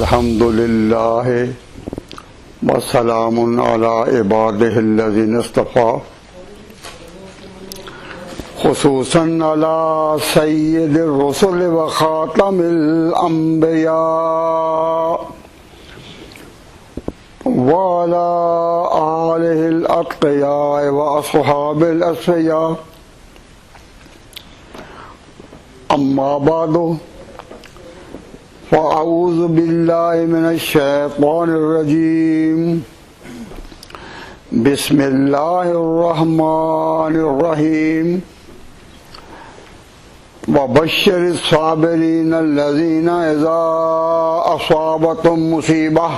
الحمد للہ وسلام علی عبادہ الذین اصطفیٰ خصوصاً علی سید الرسل و خاتم الانبیاء وعلی آلہ الاتقیاء و اصحاب الاسفیاء اما بعد فاعوذ باللہ من الشیطان الرجیم بسم اللہ الرحمن الرحیم وبشر الصابرین الذین اذا اصابتهم مصیبہ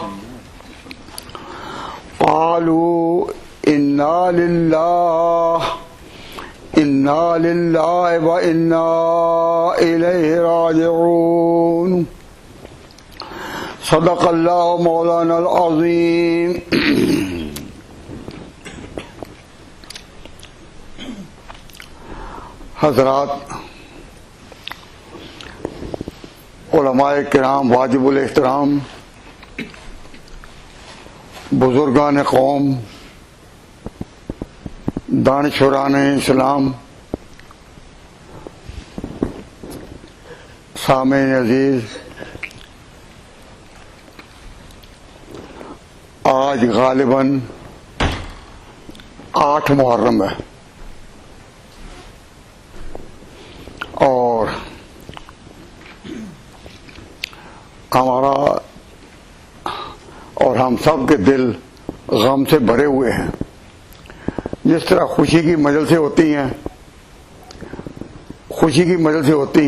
قالوا انا للہ و انا الیہ راجعون صدق اللہ مولانا العظیم. حضرات، علماء کرام واجب الاحترام، بزرگان قوم، دانشوران اسلام، سامعین عزیز، آج غالباً 8 محرم ہے اور ہمارا اور ہم سب کے دل غم سے بھرے ہوئے ہیں. جس طرح خوشی کی مجلسیں ہوتی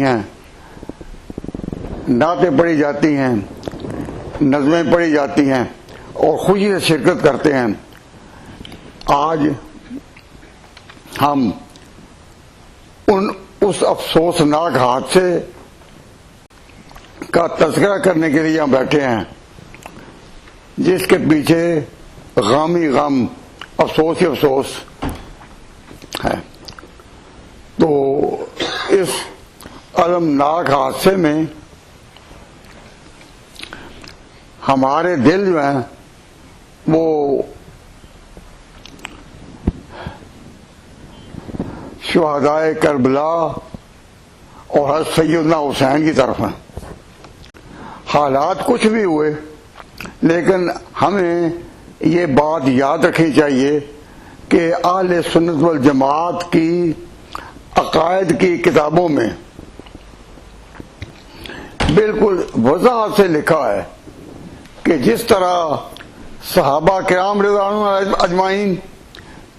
ہیں، نعتیں پڑھی جاتی ہیں، نظمیں پڑھی جاتی ہیں اور خوشی سے شرکت کرتے ہیں، آج ہم اس افسوسناک حادثے کا تذکرہ کرنے کے لیے بیٹھے ہیں جس کے پیچھے غم ہی غم، افسوس ہی افسوس ہے. تو اس المناک حادثے میں ہمارے دل جو ہیں وہ شہدائے کربلا اور حضرت سیدنا حسین کی طرف ہیں. حالات کچھ بھی ہوئے لیکن ہمیں یہ بات یاد رکھنی چاہیے کہ اہل سنت والجماعت کی عقائد کی کتابوں میں بالکل وضاحت سے لکھا ہے کہ جس طرح صحابہ کرام رضوان اللہ اجمعین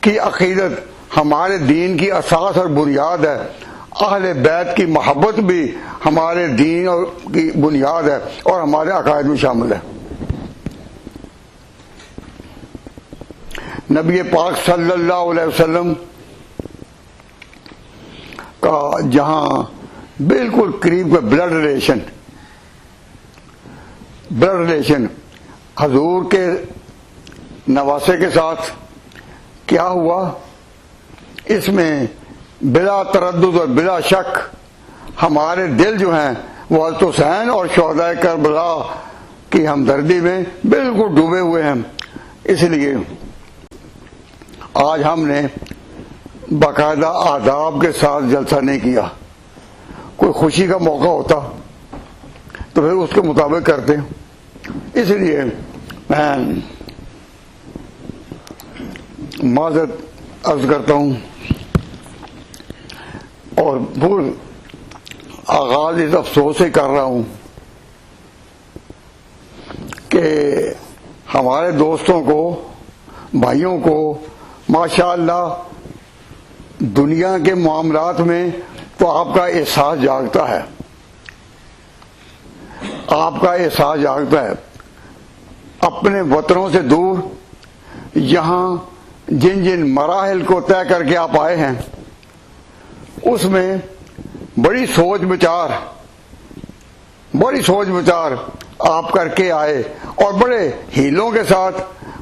کی عقیدت ہمارے دین کی اساس اور بنیاد ہے، اہل بیت کی محبت بھی ہمارے دین کی بنیاد ہے اور ہمارے عقائد میں شامل ہے. نبی پاک صلی اللہ علیہ وسلم کا جہاں بالکل قریب کا بلڈ ریلیشن حضور کے نواسے کے ساتھ کیا ہوا، اس میں بلا تردد اور بلا شک ہمارے دل جو ہیں وہ حضرت حسین اور شہداء کربلا کی ہمدردی میں بالکل ڈوبے ہوئے ہیں. اس لیے آج ہم نے باقاعدہ آداب کے ساتھ جلسہ نہیں کیا. کوئی خوشی کا موقع ہوتا تو پھر اس کے مطابق کرتے. اس لیے میں معذرت عرض کرتا ہوں اور آغاز اس افسوس سے کر رہا ہوں کہ ہمارے دوستوں کو، بھائیوں کو ماشاءاللہ دنیا کے معاملات میں تو آپ کا احساس جاگتا ہے، اپنے وطنوں سے دور یہاں جن مراحل کو طے کر کے آپ آئے ہیں اس میں بڑی سوچ بچار آپ کر کے آئے اور بڑے ہیلوں کے ساتھ،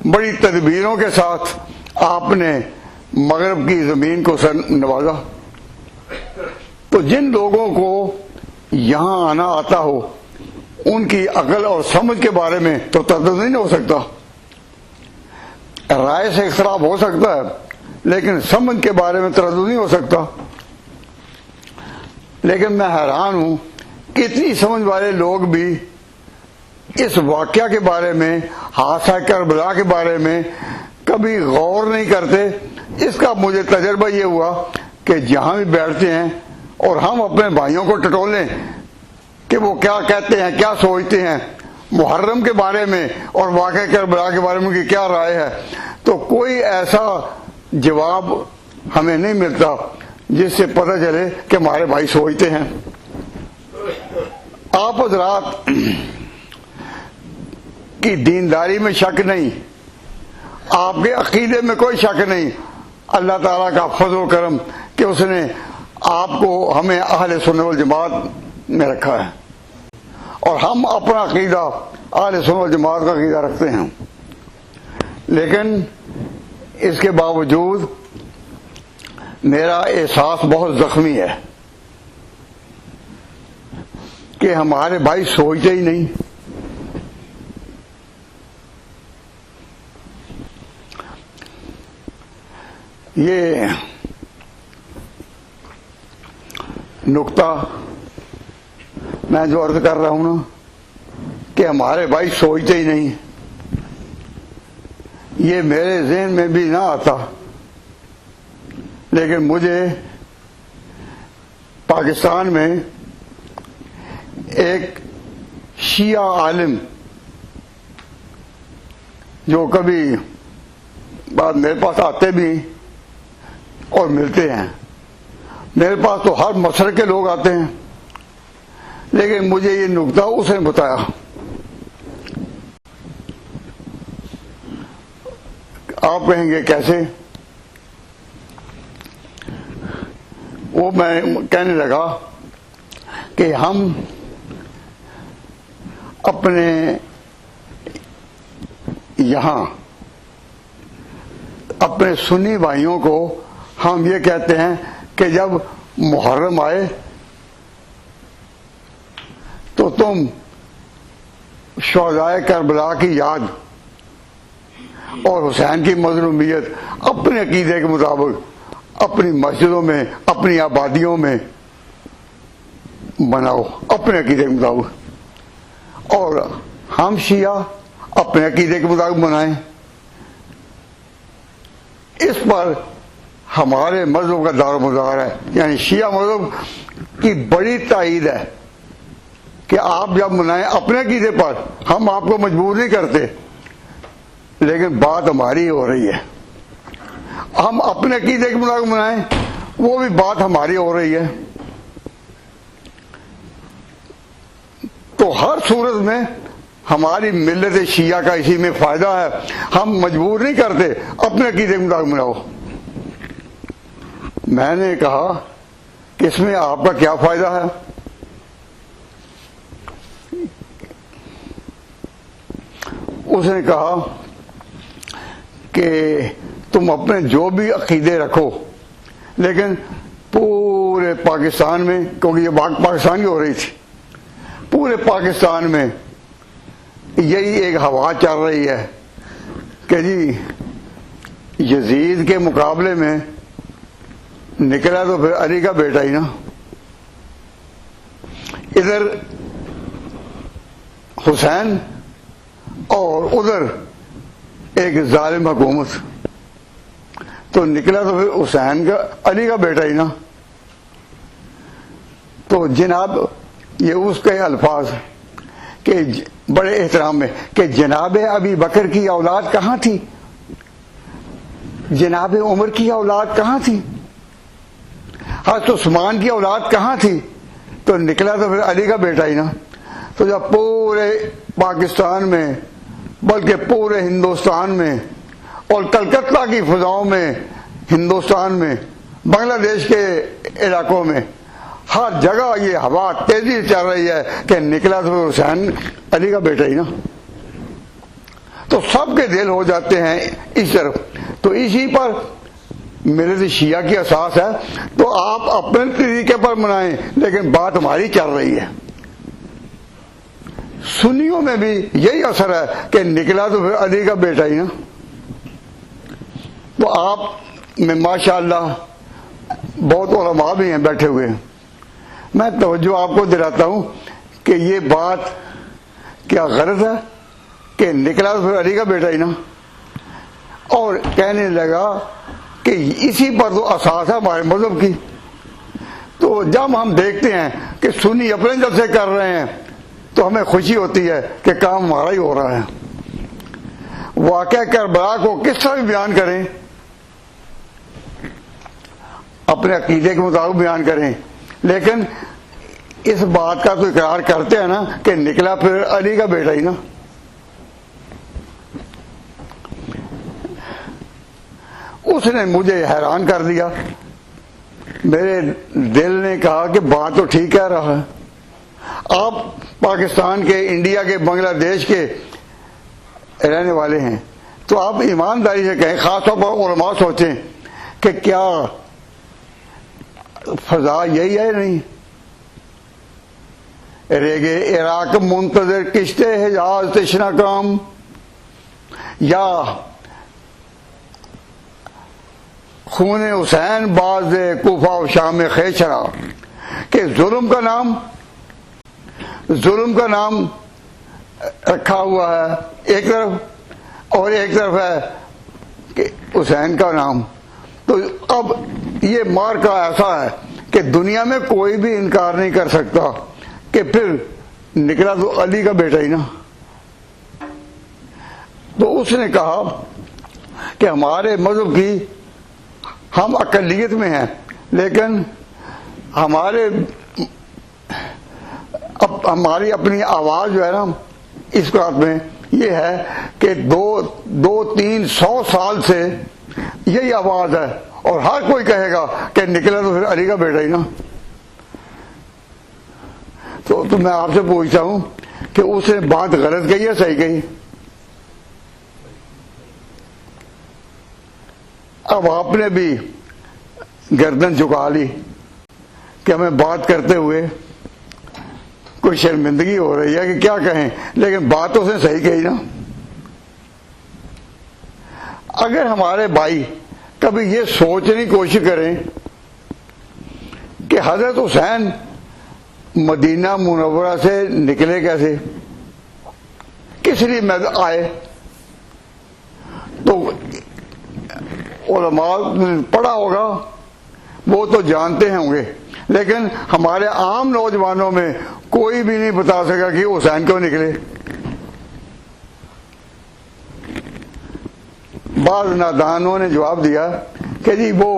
بڑی تدبیروں کے ساتھ آپ نے مغرب کی زمین کو سر نوازا. تو جن لوگوں کو یہاں آنا آتا ہو ان کی عقل اور سمجھ کے بارے میں تو تردد نہیں ہو سکتا. رائے سے اختلاف ہو سکتا ہے لیکن سمجھ کے بارے میں تردد نہیں ہو سکتا. لیکن میں حیران ہوں کہ اتنی سمجھ والے لوگ بھی اس واقعہ کے بارے میں، حادثہ کربلا کے بارے میں کبھی غور نہیں کرتے. اس کا مجھے تجربہ یہ ہوا کہ جہاں بھی بیٹھتے ہیں اور ہم اپنے بھائیوں کو ٹٹولیں کہ وہ کیا کہتے ہیں، کیا سوچتے ہیں محرم کے بارے میں اور واقعہ کربلا کے بارے میں ان کی کیا رائے ہے، تو کوئی ایسا جواب ہمیں نہیں ملتا جس سے پتہ چلے کہ ہمارے بھائی سوچتے ہیں. آپ حضرات کی دینداری میں شک نہیں، آپ کے عقیدے میں کوئی شک نہیں. اللہ تعالیٰ کا فضل و کرم کہ اس نے آپ کو، ہمیں اہل سنت والجماعت میں رکھا ہے اور ہم اپنا عقیدہ اہل سنت والجماعت کا عقیدہ رکھتے ہیں. لیکن اس کے باوجود میرا احساس بہت زخمی ہے کہ ہمارے بھائی سوچتے ہی نہیں. یہ نقطہ میں جو عرض کر رہا ہوں نا کہ ہمارے بھائی سوچتے ہی نہیں، یہ میرے ذہن میں بھی نہ آتا. لیکن مجھے پاکستان میں ایک شیعہ عالم جو کبھی بعد میرے پاس آتے بھی اور ملتے ہیں، میرے پاس تو ہر مسلک کے لوگ آتے ہیں، لیکن مجھے یہ نقطہ اس نے بتایا. آپ کہیں گے کیسے؟ وہ میں کہنے لگا کہ ہم اپنے یہاں اپنے سنی بھائیوں کو ہم یہ کہتے ہیں کہ جب محرم آئے تو تم شہدائے کربلا کی یاد اور حسین کی مظلومیت اپنے عقیدے کے مطابق اپنی مسجدوں میں، اپنی آبادیوں میں بناؤ اپنے عقیدے کے مطابق، اور ہم شیعہ اپنے عقیدے کے مطابق بنائیں. اس پر ہمارے مذہب کا دار و مدار ہے، یعنی شیعہ مذہب کی بڑی تائید ہے کہ آپ جب منائیں اپنے عقیدے پر، ہم آپ کو مجبور نہیں کرتے، لیکن بات ہماری ہو رہی ہے. ہم اپنے عقیدے کے مطابق منائیں، وہ بھی بات ہماری ہو رہی ہے. تو ہر صورت میں ہماری ملت شیعہ کا اسی میں فائدہ ہے. ہم مجبور نہیں کرتے، اپنے عقیدے کے مطابق مناؤ. میں نے کہا کہ اس میں آپ کا کیا فائدہ ہے؟ اس نے کہا کہ تم اپنے جو بھی عقیدے رکھو، لیکن پورے پاکستان میں، کیونکہ یہ بات پاکستان کی ہو رہی تھی، پورے پاکستان میں یہی ایک ہوا چل رہی ہے کہ جی یزید کے مقابلے میں نکلا تو پھر علی کا بیٹا ہی نا. ادھر حسین اور ادھر ایک ظالم حکومت، تو نکلا تو پھر حسین کا، علی کا بیٹا ہی نا. تو جناب یہ اس کے الفاظ کہ بڑے احترام میں کہ جناب ابی بکر کی اولاد کہاں تھی، جناب عمر کی اولاد کہاں تھی، حضرت عثمان کی اولاد کہاں تھی، تو نکلا تو پھر علی کا بیٹا ہی نا. تو جب پورے پاکستان میں، بلکہ پورے ہندوستان میں اور کلکتہ کی فضاؤں میں، ہندوستان میں، بنگلہ دیش کے علاقوں میں، ہر جگہ یہ ہوا تیزی سے چل رہی ہے کہ نکلا تو حسین علی کا بیٹا ہی نا. تو سب کے دل ہو جاتے ہیں اس طرف. تو اسی پر میرے شیعہ کی اساس ہے. تو آپ اپنے طریقے پر منائیں، لیکن بات ہماری چل رہی ہے. سنیوں میں بھی یہی اثر ہے کہ نکلا تو پھر علی کا بیٹا ہی نا. تو آپ میں ماشاءاللہ بہت علماء بھی ہیں بیٹھے ہوئے ہیں. میں توجہ آپ کو دلاتا ہوں کہ یہ بات کیا غلط ہے کہ نکلا تو پھر علی کا بیٹا ہی نا. اور کہنے لگا کہ اسی پر تو اساس ہے ہمارے مذہب کی. تو جب ہم دیکھتے ہیں کہ سنی اپنے جلسے کر رہے ہیں تو ہمیں خوشی ہوتی ہے کہ کام ہمارا ہی ہو رہا ہے. واقعہ کربلا کو کس طرح بھی بیان کریں, اپنے عقیدے کے مطابق بیان کریں, لیکن اس بات کا تو اقرار کرتے ہیں نا کہ نکلا پھر علی کا بیٹا ہی نا. اس نے مجھے حیران کر دیا. میرے دل نے کہا کہ بات تو ٹھیک کہہ رہا ہے. آپ پاکستان کے, انڈیا کے, بنگلہ دیش کے رہنے والے ہیں تو آپ ایمانداری سے کہیں, خاص طور پر علماء سوچیں کہ کیا فضا یہی ہے نہیں. ریگے عراق منتظر کشتے حجاز تشنا کام, یا خون حسین باز کوفہ و شام خیشرا, کہ ظلم کا نام رکھا ہوا ہے ایک طرف, اور ایک طرف ہے کہ حسین کا نام. تو اب یہ مارکا ایسا ہے کہ دنیا میں کوئی بھی انکار نہیں کر سکتا کہ پھر نکلا تو علی کا بیٹا ہی نا. تو اس نے کہا کہ ہمارے مذہب کی ہم اقلیت میں ہیں, لیکن ہماری اپنی آواز جو ہے نا اس بات میں یہ ہے کہ 200-300 سال سے یہی آواز ہے, اور ہر کوئی کہے گا کہ نکلا تو پھر علی کا بیٹا ہی نا. تو میں آپ سے پوچھتا ہوں کہ اس نے بات غلط کہی ہے صحیح کہی؟ اب آپ نے بھی گردن جھکا لی کہ ہمیں بات کرتے ہوئے کوئی شرمندگی ہو رہی ہے کہ کیا کہیں, لیکن بات تو اس نے صحیح کہی نا. اگر ہمارے بھائی کبھی یہ سوچنے کی کوشش کریں کہ حضرت حسین مدینہ منورہ سے نکلے کیسے, کس لیے آئے, تو علماء نے پڑھا ہوگا, وہ تو جانتے ہوں گے, لیکن ہمارے عام نوجوانوں میں کوئی بھی نہیں بتا سکا کہ حسین کیوں نکلے. بعض نادانوں نے جواب دیا کہ جی وہ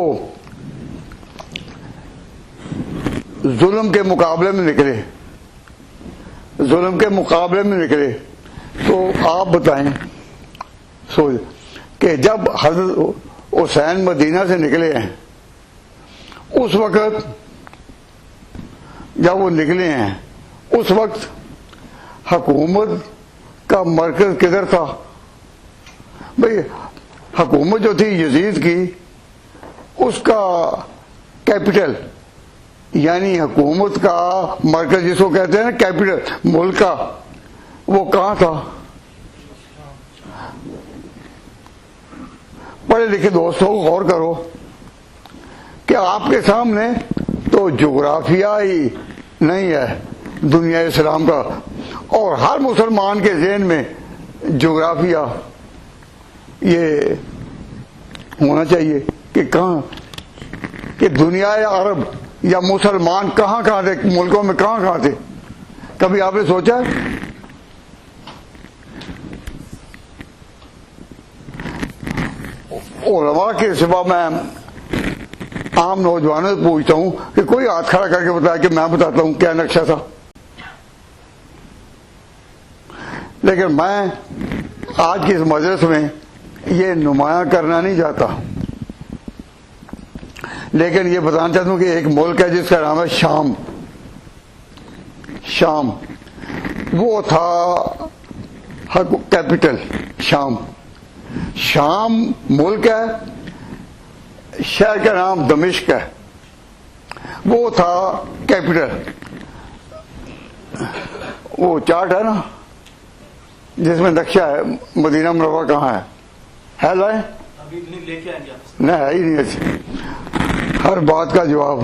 ظلم کے مقابلے میں نکلے. تو آپ بتائیں سوچ کہ جب حضرت حسین مدینہ سے نکلے ہیں, اس وقت جب وہ نکلے ہیں اس وقت حکومت کا مرکز کدھر تھا؟ بھئی حکومت جو تھی یزید کی, اس کا کیپٹل یعنی حکومت کا مرکز جس کو کہتے ہیں نا کیپٹل ملک کا, وہ کہاں تھا؟ پڑھے لکھے دوستوں غور کرو کہ آپ کے سامنے تو جغرافیہ ہی نہیں ہے دنیا اسلام کا, اور ہر مسلمان کے ذہن میں جغرافیہ یہ ہونا چاہیے کہ کہاں, کہ دنیا عرب یا مسلمان کہاں تھے, ملکوں میں کہاں تھے. کبھی آپ نے سوچا؟ علماء کے سوا میں عام نوجوانوں سے پوچھتا ہوں کہ کوئی ہاتھ کھڑا کر کے بتایا کہ میں بتاتا ہوں کیا نقشہ تھا. لیکن میں آج کی اس مجلس میں یہ نمایاں کرنا نہیں چاہتا, لیکن یہ بتانا چاہتا ہوں کہ ایک ملک ہے جس کا نام ہے شام. وہ تھا کیپٹل شام ملک ہے, شہر کا نام دمشق ہے, وہ تھا کیپٹل. وہ چارٹ ہے نا, جس میں نقشہ ہے مدینہ منورہ کہاں ہے لائیں؟ ابھی نہیں لے کے آئیں گے آپ؟ نہ ہے ہی نہیں. اچھا ہر بات کا جواب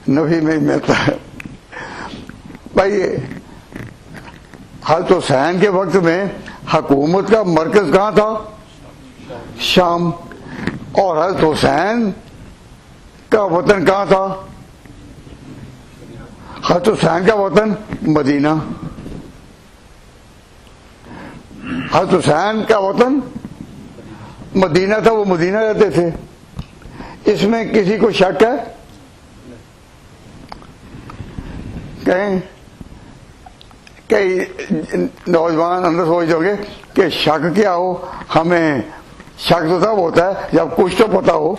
نبی میں ہی ملتا ہے. بھائی حضرت حسین کے وقت میں حکومت کا مرکز کہاں تھا؟ شام. اور حضرت حسین کا وطن کہاں تھا؟ حضرت حسین کا وطن مدینہ. حضرت حسین کا وطن مدینہ تھا، وہ مدینہ رہتے تھے. اس میں کسی کو شک ہے؟ کہیں کئی نوجوان اندر سوچ دو گے کہ شک کیا ہو. ہمیں شک تو تب ہوتا ہے جب کچھ تو پتا ہو.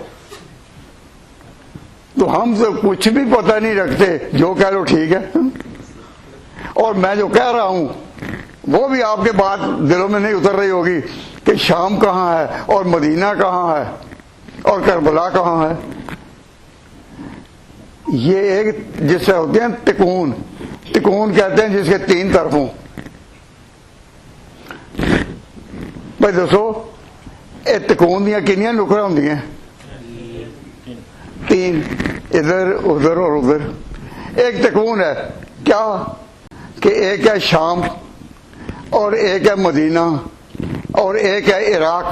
تو ہم تو کچھ بھی پتہ نہیں رکھتے، جو کہہ لو ٹھیک ہے. اور میں جو کہہ رہا ہوں وہ بھی آپ کے بات دلوں میں نہیں اتر رہی ہوگی کہ شام کہاں ہے اور مدینہ کہاں ہے اور کربلا کہاں ہے. یہ ایک جس سے ہوتے ہیں تکون. تکون کہتے ہیں جس کے 3 طرف ہوں. بھائی دوستو یہ تکون دیا کنیاں نکڑا ہوں 3، ادھر ادھر اور ادھر. ایک تکون ہے کیا کہ ایک ہے شام اور ایک ہے مدینہ اور ایک ہے عراق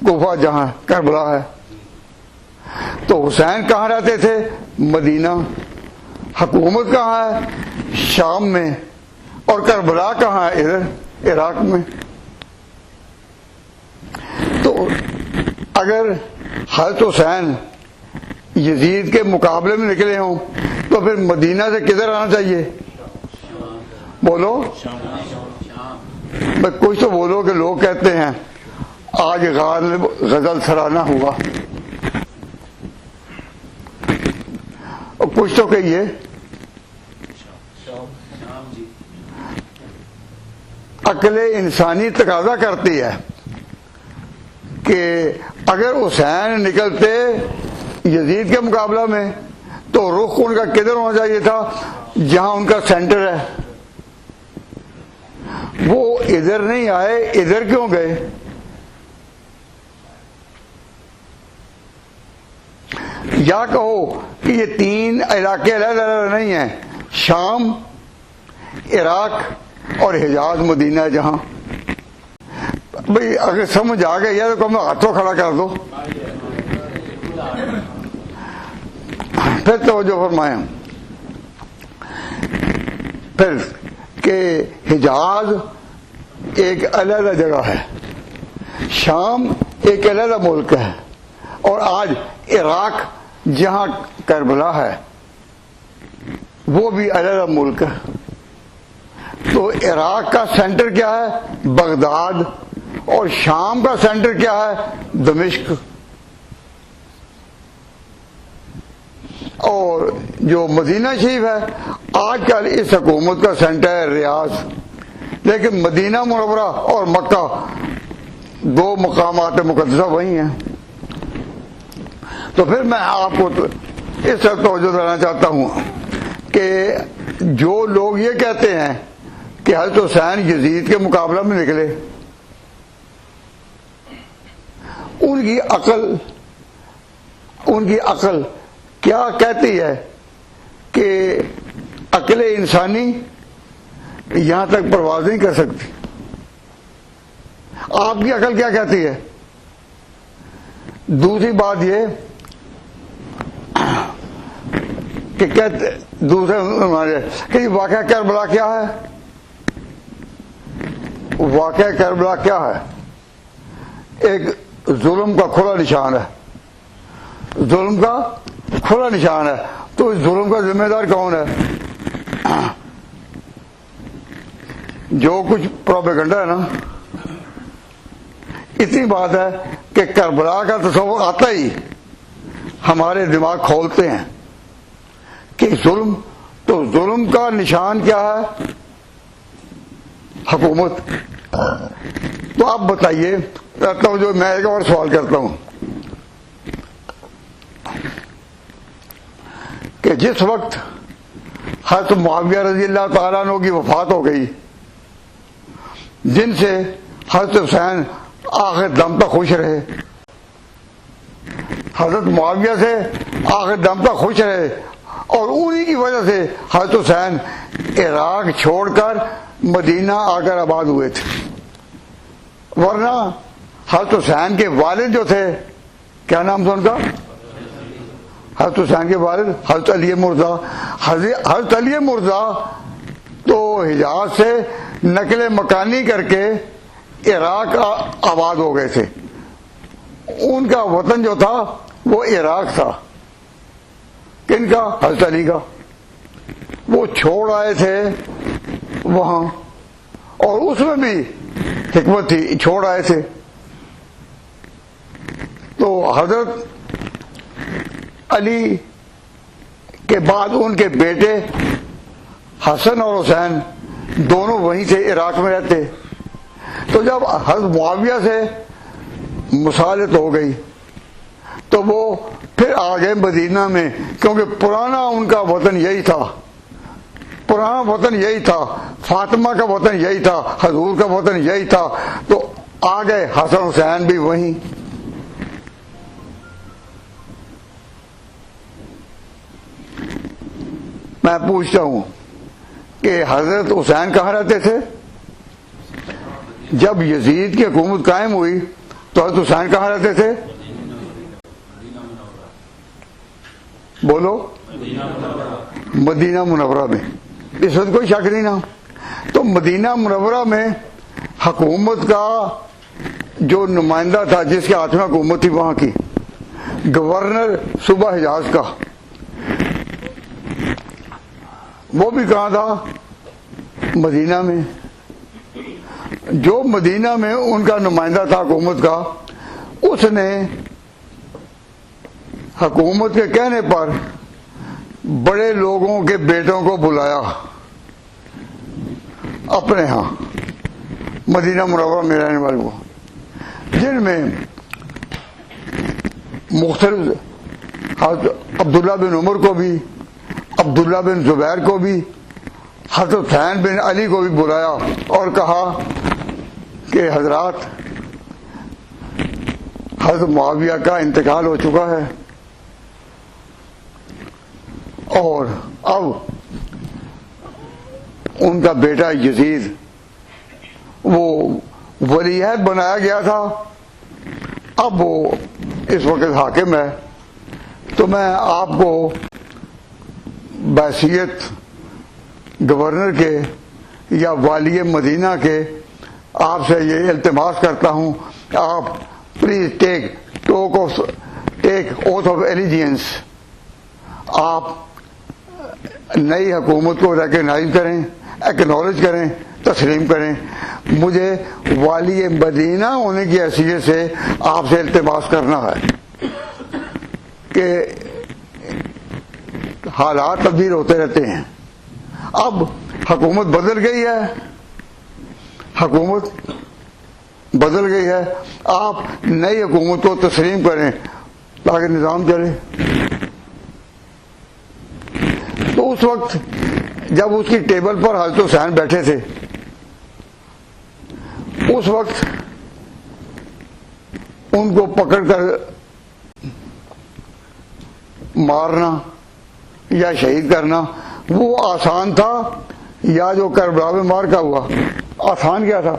کوفہ جہاں کربلا ہے. تو حسین کہاں رہتے تھے؟ مدینہ. حکومت کہاں ہے؟ شام میں. اور کربلا کہاں ہے؟ ادھر عراق میں. تو اگر حضرت حسین یزید کے مقابلے میں نکلے ہوں تو پھر مدینہ سے کدھر آنا چاہیے؟ بولو میں کچھ تو بولو کہ لوگ کہتے ہیں آج غزل سرانا ہوا. اور کچھ تو کہیے. عقل انسانی تقاضا کرتی ہے کہ اگر حسین نکلتے یزید کے مقابلہ میں تو رخ ان کا کدھر ہونا چاہیے تھا؟ جہاں ان کا سینٹر ہے. وہ ادھر نہیں آئے، ادھر کیوں گئے؟ یا کہو کہ یہ 3 علاقے الگ الگ نہیں ہیں، شام، عراق اور حجاز مدینہ. جہاں بھئی اگر سمجھ آ گئی ہے تو کم ہاتھوں کھڑا کر دو. پھر توجہ فرمائیں پھر کہ حجاز ایک علیحدہ جگہ ہے، شام ایک علیحدہ ملک ہے، اور آج عراق جہاں کربلا ہے وہ بھی علیحدہ ملک ہے. تو عراق کا سینٹر کیا ہے؟ بغداد. اور شام کا سینٹر کیا ہے؟ دمشق. اور جو مدینہ شریف ہے آج کل اس حکومت کا سینٹر ہے ریاض. لیکن مدینہ منورہ اور مکہ 2 مقامات مقدسہ وہی ہیں. تو پھر میں آپ کو اس طرح توجہ دینا چاہتا ہوں کہ جو لوگ یہ کہتے ہیں کہ حضرت حسین یزید کے مقابلہ میں نکلے، ان کی عقل کیا کہتی ہے کہ عقل انسانی یہاں تک پرواز نہیں کر سکتی. آپ کی عقل کیا کہتی ہے؟ دوسری بات یہ کہ دوسرے واقعہ کربلا کیا ہے؟ واقعہ کربلا کیا ہے؟ ایک ظلم کا کھلا نشان ہے. ظلم کا کھلا نشان ہے. تو اس ظلم کا ذمہ دار کون ہے؟ جو کچھ پروپیگنڈا ہے نا. اتنی بات ہے کہ کربلا کا تصور آتا ہی ہمارے دماغ کھولتے ہیں کہ ظلم، تو ظلم کا نشان کیا ہے؟ حکومت. تو آپ بتائیے، جو میں ایک اور سوال کرتا ہوں کہ جس وقت حضرت معاویہ رضی اللہ تعالیٰ عنہ کی وفات ہو گئی جن سے حضرت حسین آخر دم تک خوش رہے، حضرت معاویہ سے آخر دم تک خوش رہے، اور انہی کی وجہ سے حضرت حسین عراق چھوڑ کر مدینہ آ کر آباد ہوئے تھے۔ ورنہ حضرت حسین کے والد جو تھے، کیا نام تھا ان کا؟ حضرت حسین کے والد حضرت علی مرزا۔ حضرت علی مرزا تو حجاز سے نقل مکانی کر کے عراق آباد ہو گئے تھے، ان کا وطن جو تھا وہ عراق تھا۔ کن کا؟ حضرت علی کا۔ وہ چھوڑ آئے تھے وہاں، اور اس میں بھی حکمت تھی، چھوڑ آئے تھے۔ تو حضرت علی کے بعد ان کے بیٹے حسن اور حسین دونوں وہیں سے عراق میں رہتے۔ تو جب حضرت معاویہ سے مصالحت ہو گئی تو وہ پھر آ گئے مدینہ میں، کیونکہ پرانا ان کا وطن یہی تھا، پرانا وطن یہی تھا، فاطمہ کا وطن یہی تھا، حضور کا وطن یہی تھا، تو آ گئے حسن حسین بھی وہیں۔ میں پوچھتا ہوں کہ حضرت حسین کہاں رہتے تھے؟ جب یزید کی حکومت قائم ہوئی تو حضرت حسین کہاں رہتے تھے؟ بولو، مدینہ منورہ میں۔ اس وقت کوئی شک نہیں نا۔ تو مدینہ منورہ میں حکومت کا جو نمائندہ تھا، جس کے ہاتھ میں حکومت تھی وہاں کی، گورنر صوبہ حجاز کا، وہ بھی کہاں تھا؟ مدینہ میں۔ جو مدینہ میں ان کا نمائندہ تھا حکومت کا، اس نے حکومت کے کہنے پر بڑے لوگوں کے بیٹوں کو بلایا اپنے ہاں مدینہ منورہ میں رہنے والوں کو، جن میں مختلف حضرت عبداللہ بن عمر کو بھی، عبداللہ بن زبیر کو بھی، حضرت حسین بن علی کو بھی بلایا اور کہا کہ حضرات، حضرت معاویہ کا انتقال ہو چکا ہے، اور اب ان کا بیٹا یزید وہ ولی عہد بنایا گیا تھا، اب وہ اس وقت حاکم ہے، تو میں آپ کو بحیثیت گورنر کے یا والی مدینہ کے آپ سے یہ التماس کرتا ہوں، آپ پلیز ٹیک اوتھ آف ایلیجینس، آپ نئی حکومت کو ریکگنائز کریں، ایکنالج کریں، تسلیم کریں۔ مجھے والی مدینہ ہونے کی حیثیت سے آپ سے التماس کرنا ہے کہ حالات تبدیل ہوتے رہتے ہیں، اب حکومت بدل گئی ہے، حکومت بدل گئی ہے، آپ نئی حکومت کو تسلیم کریں تاکہ نظام چلے۔ تو اس وقت جب اس کی ٹیبل پر حضرت حسین بیٹھے تھے، اس وقت ان کو پکڑ کر مارنا یا شہید کرنا وہ آسان تھا، یا جو کربلا میں مار کا ہوا آسان کیا تھا؟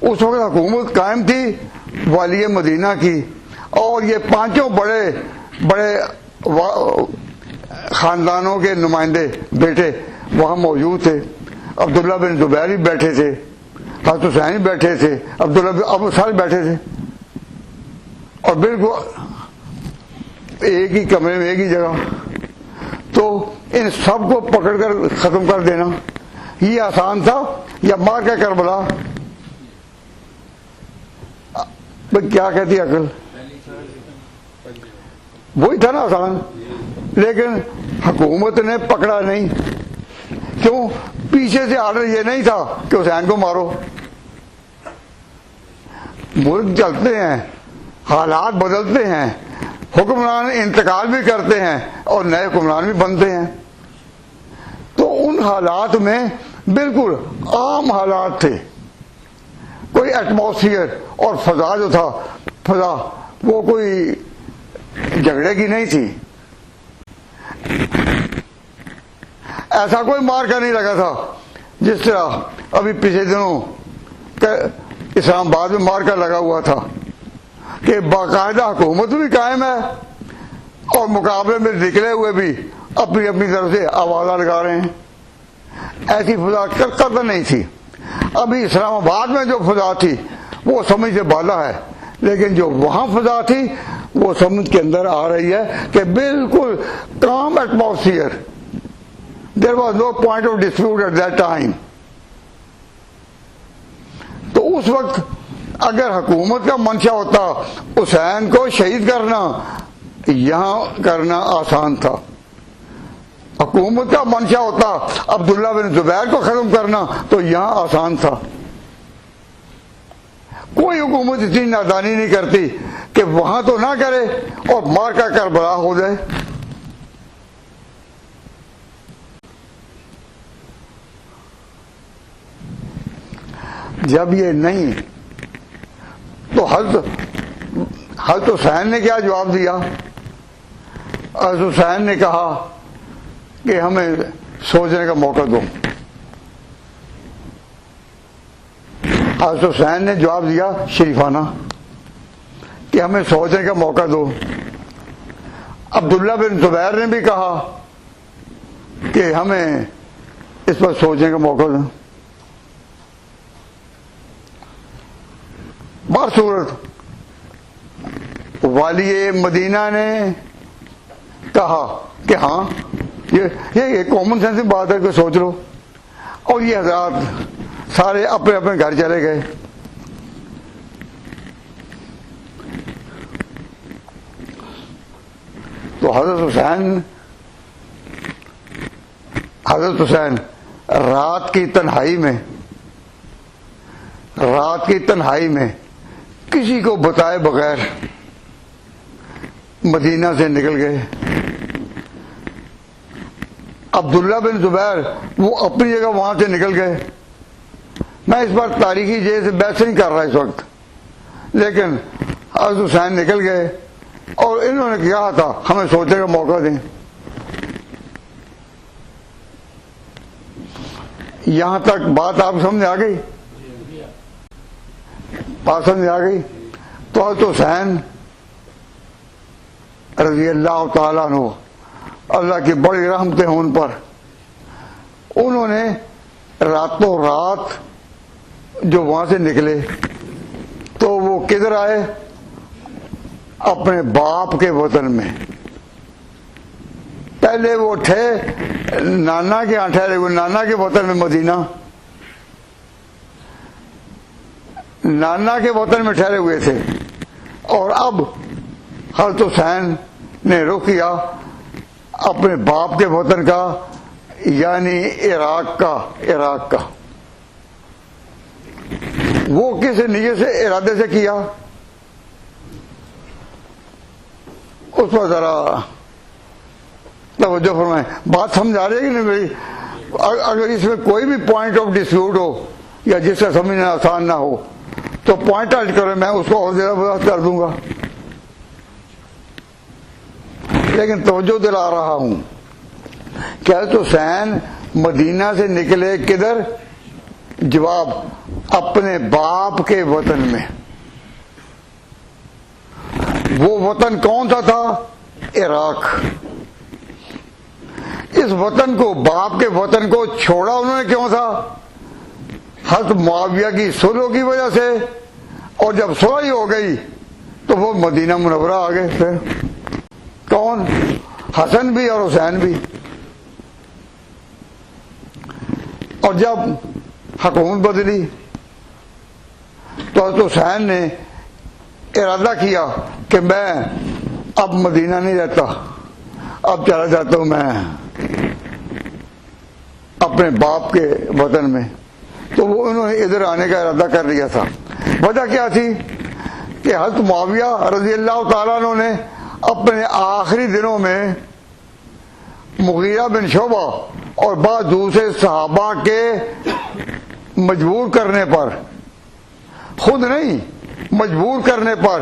اس وقت حکومت قائم تھی والی مدینہ کی، اور یہ پانچوں بڑے بڑے خاندانوں کے نمائندے بیٹے وہاں موجود تھے۔ عبداللہ بن زبیر بھی بیٹھے تھے، حضرت حسین بھی بیٹھے تھے، عبداللہ بن ابو سال بیٹھے تھے، اور بالکل ایک ہی کمرے میں ایک ہی جگہ۔ تو ان سب کو پکڑ کر ختم کر دینا یہ آسان تھا یا مار کا کربلا؟ کیا کہتی عقل؟ وہی تھا نا آسان، لیکن حکومت نے پکڑا نہیں۔ کیوں؟ پیچھے سے آرڈر یہ نہیں تھا کہ حسین کو مارو۔ ملک چلتے ہیں، حالات بدلتے ہیں، حکمران انتقال بھی کرتے ہیں اور نئے حکمران بھی بنتے ہیں۔ تو ان حالات میں بالکل عام حالات تھے. کوئی ایٹماسفیئر اور فضا جو تھا، فضا وہ کوئی جھگڑے کی نہیں تھی. ایسا کوئی مارکا نہیں لگا تھا جس طرح ابھی پچھلے دنوں اسلام آباد میں مارکا لگا ہوا تھا کہ باقاعدہ حکومت بھی قائم ہے اور مقابلے میں نکلے ہوئے بھی اپنی اپنی طرف سے آوازیں لگا رہے ہیں. ایسی فضا قطع نہیں تھی. ابھی اسلام آباد میں جو فضا تھی وہ سمجھ سے بالا ہے، لیکن جو وہاں فضا تھی وہ سمجھ کے اندر آ رہی ہے کہ بالکل کام atmosphere. There was no point of dispute at that time. تو اس وقت اگر حکومت کا منشا ہوتا حسین کو شہید کرنا، یہاں کرنا آسان تھا. حکومت کا منشا ہوتا عبداللہ بن زبیر کو ختم کرنا تو یہاں آسان تھا. کوئی حکومت اتنی نادانی نہیں کرتی کہ وہاں تو نہ کرے اور مار کا کربلا ہو جائے. جب یہ نہیں تو حضرت حسین نے کیا جواب دیا؟ حضرت حسین نے کہا کہ ہمیں سوچنے کا موقع دو. حضرت حسین نے جواب دیا شریفانہ کہ ہمیں سوچنے کا موقع دو. عبداللہ بن زبیر نے بھی کہا کہ ہمیں اس پر سوچنے کا موقع دو. بصورت والی مدینہ نے کہا کہ ہاں یہ کامن سینس کی بات ہے کہ سوچ لو. اور یہ حضرات سارے اپنے اپنے گھر چلے گئے. تو حضرت حسین رات کی تنہائی میں کسی کو بتائے بغیر مدینہ سے نکل گئے. عبداللہ بن زبیر وہ اپنی جگہ وہاں سے نکل گئے. میں اس بار تاریخی جگہ سے بحث نہیں کر رہا اس وقت، لیکن حضرت حسین نکل گئے اور انہوں نے کہا تھا ہمیں سوچنے کا موقع دیں. یہاں تک بات آپ سمجھ آ گئی؟ بات سمجھ آ گئی؟ تو حضرت حسین رضی اللہ تعالیٰ عنہ، اللہ کی بڑی رحمتیں ہوں ان پر، انہوں نے راتوں رات جو وہاں سے نکلے تو وہ کدھر آئے؟ اپنے باپ کے وطن میں. پہلے وہ تھے نانا کے یہاں ٹھہرے ہوئے، نانا کے وطن میں مدینہ، نانا کے وطن میں ٹھہرے ہوئے تھے. اور اب حضرت حسین نے رخ کیا اپنے باپ کے وطن کا، یعنی عراق کا. وہ کس نیت سے، ارادے سے کیا؟ اس پر ذرا توجہ فرمائیں. بات سمجھ آ رہی ہے کہ نہیں میری؟ اگر اس میں کوئی بھی پوائنٹ آف ڈسپیوٹ ہو یا جس کا سمجھنا آسان نہ ہو تو پوائنٹ آؤٹ کریں، میں اس کو اور زیادہ وضاحت کر دوں گا. لیکن توجہ دلا رہا ہوں کہ حضرت حسین مدینہ سے نکلے کدھر؟ جواب اپنے باپ کے وطن میں. وہ وطن کون سا تھا؟ عراق. اس وطن کو، باپ کے وطن کو چھوڑا انہوں نے کیوں تھا؟ حضرت معاویہ کی صلح کی وجہ سے. اور جب صلح ہی ہو گئی تو وہ مدینہ منورہ آ گئے. پھر کون؟ حسن بھی اور حسین بھی. اور جب حکومت بدلی تو حضرت حسین نے ارادہ کیا کہ میں اب مدینہ نہیں رہتا، اب چلا جاتا ہوں میں اپنے باپ کے وطن میں. تو وہ انہوں نے ادھر آنے کا ارادہ کر لیا تھا. وجہ کیا تھی کہ حضرت معاویہ رضی اللہ تعالیٰ عنہ نے اپنے آخری دنوں میں مغیرہ بن شعبہ اور بعض دوسرے صحابہ کے مجبور کرنے پر، خود نہیں مجبور کرنے پر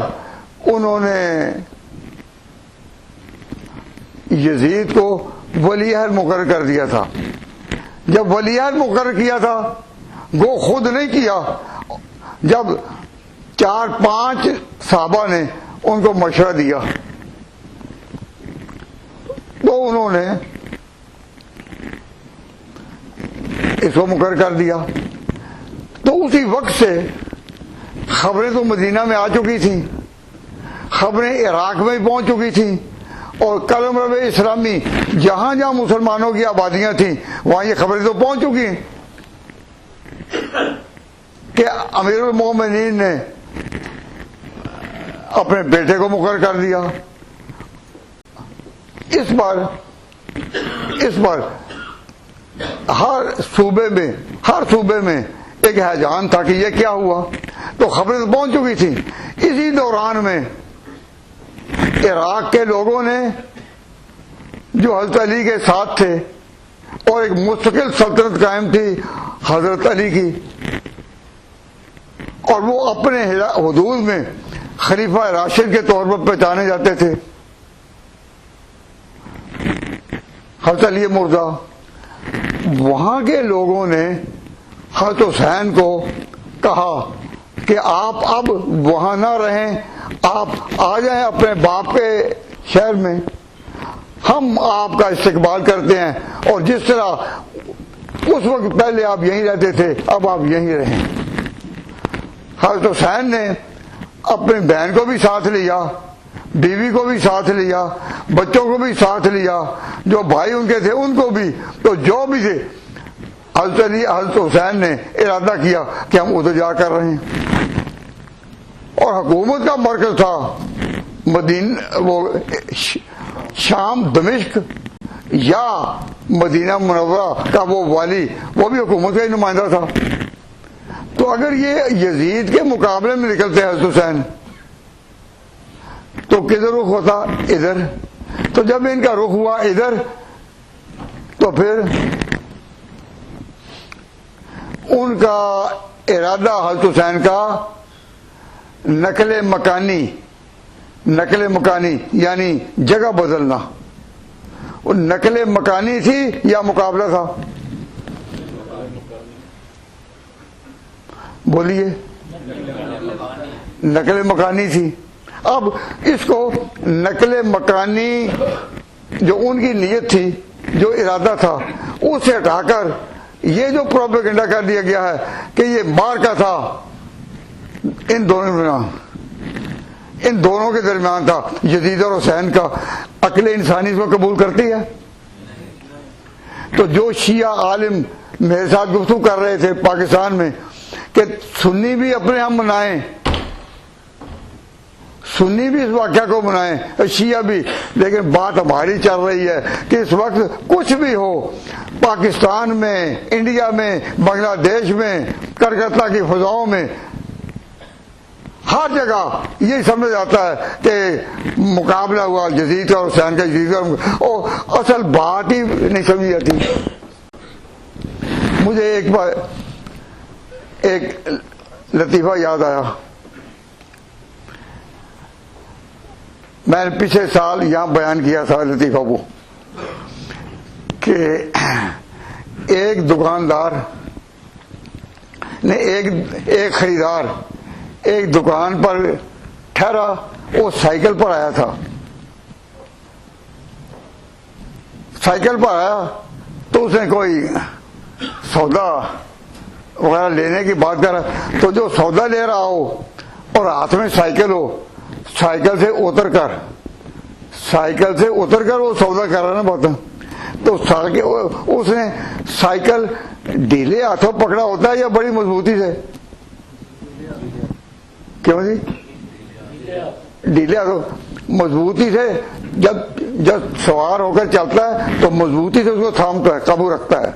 انہوں نے یزید کو ولی عہد مقرر کر دیا تھا۔ جب ولی عہد مقرر کیا تھا، وہ خود نہیں کیا، جب 4-5 صحابہ نے ان کو مشورہ دیا تو انہوں نے اس کو مقرر کر دیا۔ تو اسی وقت سے خبریں تو مدینہ میں آ چکی تھیں، خبریں عراق میں بھی پہنچ چکی تھیں، اور قلم رب اسلامی جہاں جہاں مسلمانوں کی آبادیاں تھیں وہاں یہ خبریں تو پہنچ چکی ہیں کہ امیر المومنین نے اپنے بیٹے کو مقرر کر دیا۔ اس پر ہر صوبے میں ایک ہیجان تھا کہ یہ کیا ہوا، تو خبریں تو پہنچ چکی تھیں۔ اسی دوران میں عراق کے لوگوں نے جو حضرت علی کے ساتھ تھے، اور ایک مستقل سلطنت قائم تھی حضرت علی کی، اور وہ اپنے حدود میں خلیفہ راشد کے طور پر پہچانے جاتے تھے، حضرت علی مرزا۔ وہاں کے لوگوں نے حضرت حسین کو کہا کہ آپ اب وہاں نہ رہیں، آپ آ جائیں اپنے باپ کے شہر میں، ہم آپ کا استقبال کرتے ہیں، اور جس طرح اس وقت پہلے آپ یہیں رہتے تھے اب آپ یہیں رہیں۔ حضرت حسین نے اپنی بہن کو بھی ساتھ لیا، بیوی کو بھی ساتھ لیا، بچوں کو بھی ساتھ لیا، جو بھائی ان کے تھے ان کو بھی، تو جو بھی تھے حضرت حسین نے ارادہ کیا کہ ہم ادھر جا کر رہے ہیں۔ اور حکومت کا مرکز تھا وہ شام دمشق یا مدینہ منورہ کا وہ والی، وہ بھی حکومت کا ہی نمائندہ تھا۔ تو اگر یہ یزید کے مقابلے میں نکلتے حضرت حسین تو کدھر رخ ہوتا؟ ادھر۔ تو جب ان کا رخ ہوا ادھر، تو پھر ان کا ارادہ حضرت حسین کا نقل مکانی یعنی جگہ بدلنا، وہ نقل مکانی تھی یا مقابلہ تھا؟ بولیے، نقل مکانی تھی۔ اب اس کو نقل مکانی جو ان کی نیت تھی، جو ارادہ تھا، اس سے ہٹا کر یہ جو پروپیگنڈا کر دیا گیا ہے کہ یہ مارکا تھا ان دونوں کے درمیان تھا، یزید اور حسین کا۔ عقل انسانی اس کو قبول کرتی ہے؟ تو جو شیعہ عالم میرے ساتھ گفتگو کر رہے تھے پاکستان میں کہ سنی بھی اپنے ہم منائیں، سنی بھی اس واقعہ کو منائیں، شیعہ بھی، لیکن بات ہماری چل رہی ہے کہ اس وقت کچھ بھی ہو، پاکستان میں، انڈیا میں، بنگلہ دیش میں، کلکتہ کی فضاؤں میں، ہر جگہ یہی سمجھ آتا ہے کہ مقابلہ ہوا یزید اور حسین کا، یزید اور اصل بات ہی نہیں سمجھی جاتی۔ مجھے ایک بار ایک لطیفہ یاد آیا، میں نے پچھلے سال یہاں بیان کیا تھا لطیفہ کو، کہ ایک دکاندار نے ایک خریدار ایک دکان پر ٹھہرا، وہ سائیکل پر آیا تھا، سائیکل پر آیا تو اس نے کوئی سودا وغیرہ لینے کی بات کر رہا، تو جو سودا لے رہا ہو اور ہاتھ میں سائیکل ہو، سائیکل سے اتر کر وہ سودا کر رہا نا بات، تو اس نے سائیکل ڈھیلے ہاتھوں پکڑا ہوتا ہے یا بڑی مضبوطی سے؟ کیوں جی؟ ڈھیلے ہاتھوں مضبوطی سے، جب سوار ہو کر چلتا ہے تو مضبوطی سے اس کو تھامتا ہے، قابو رکھتا ہے،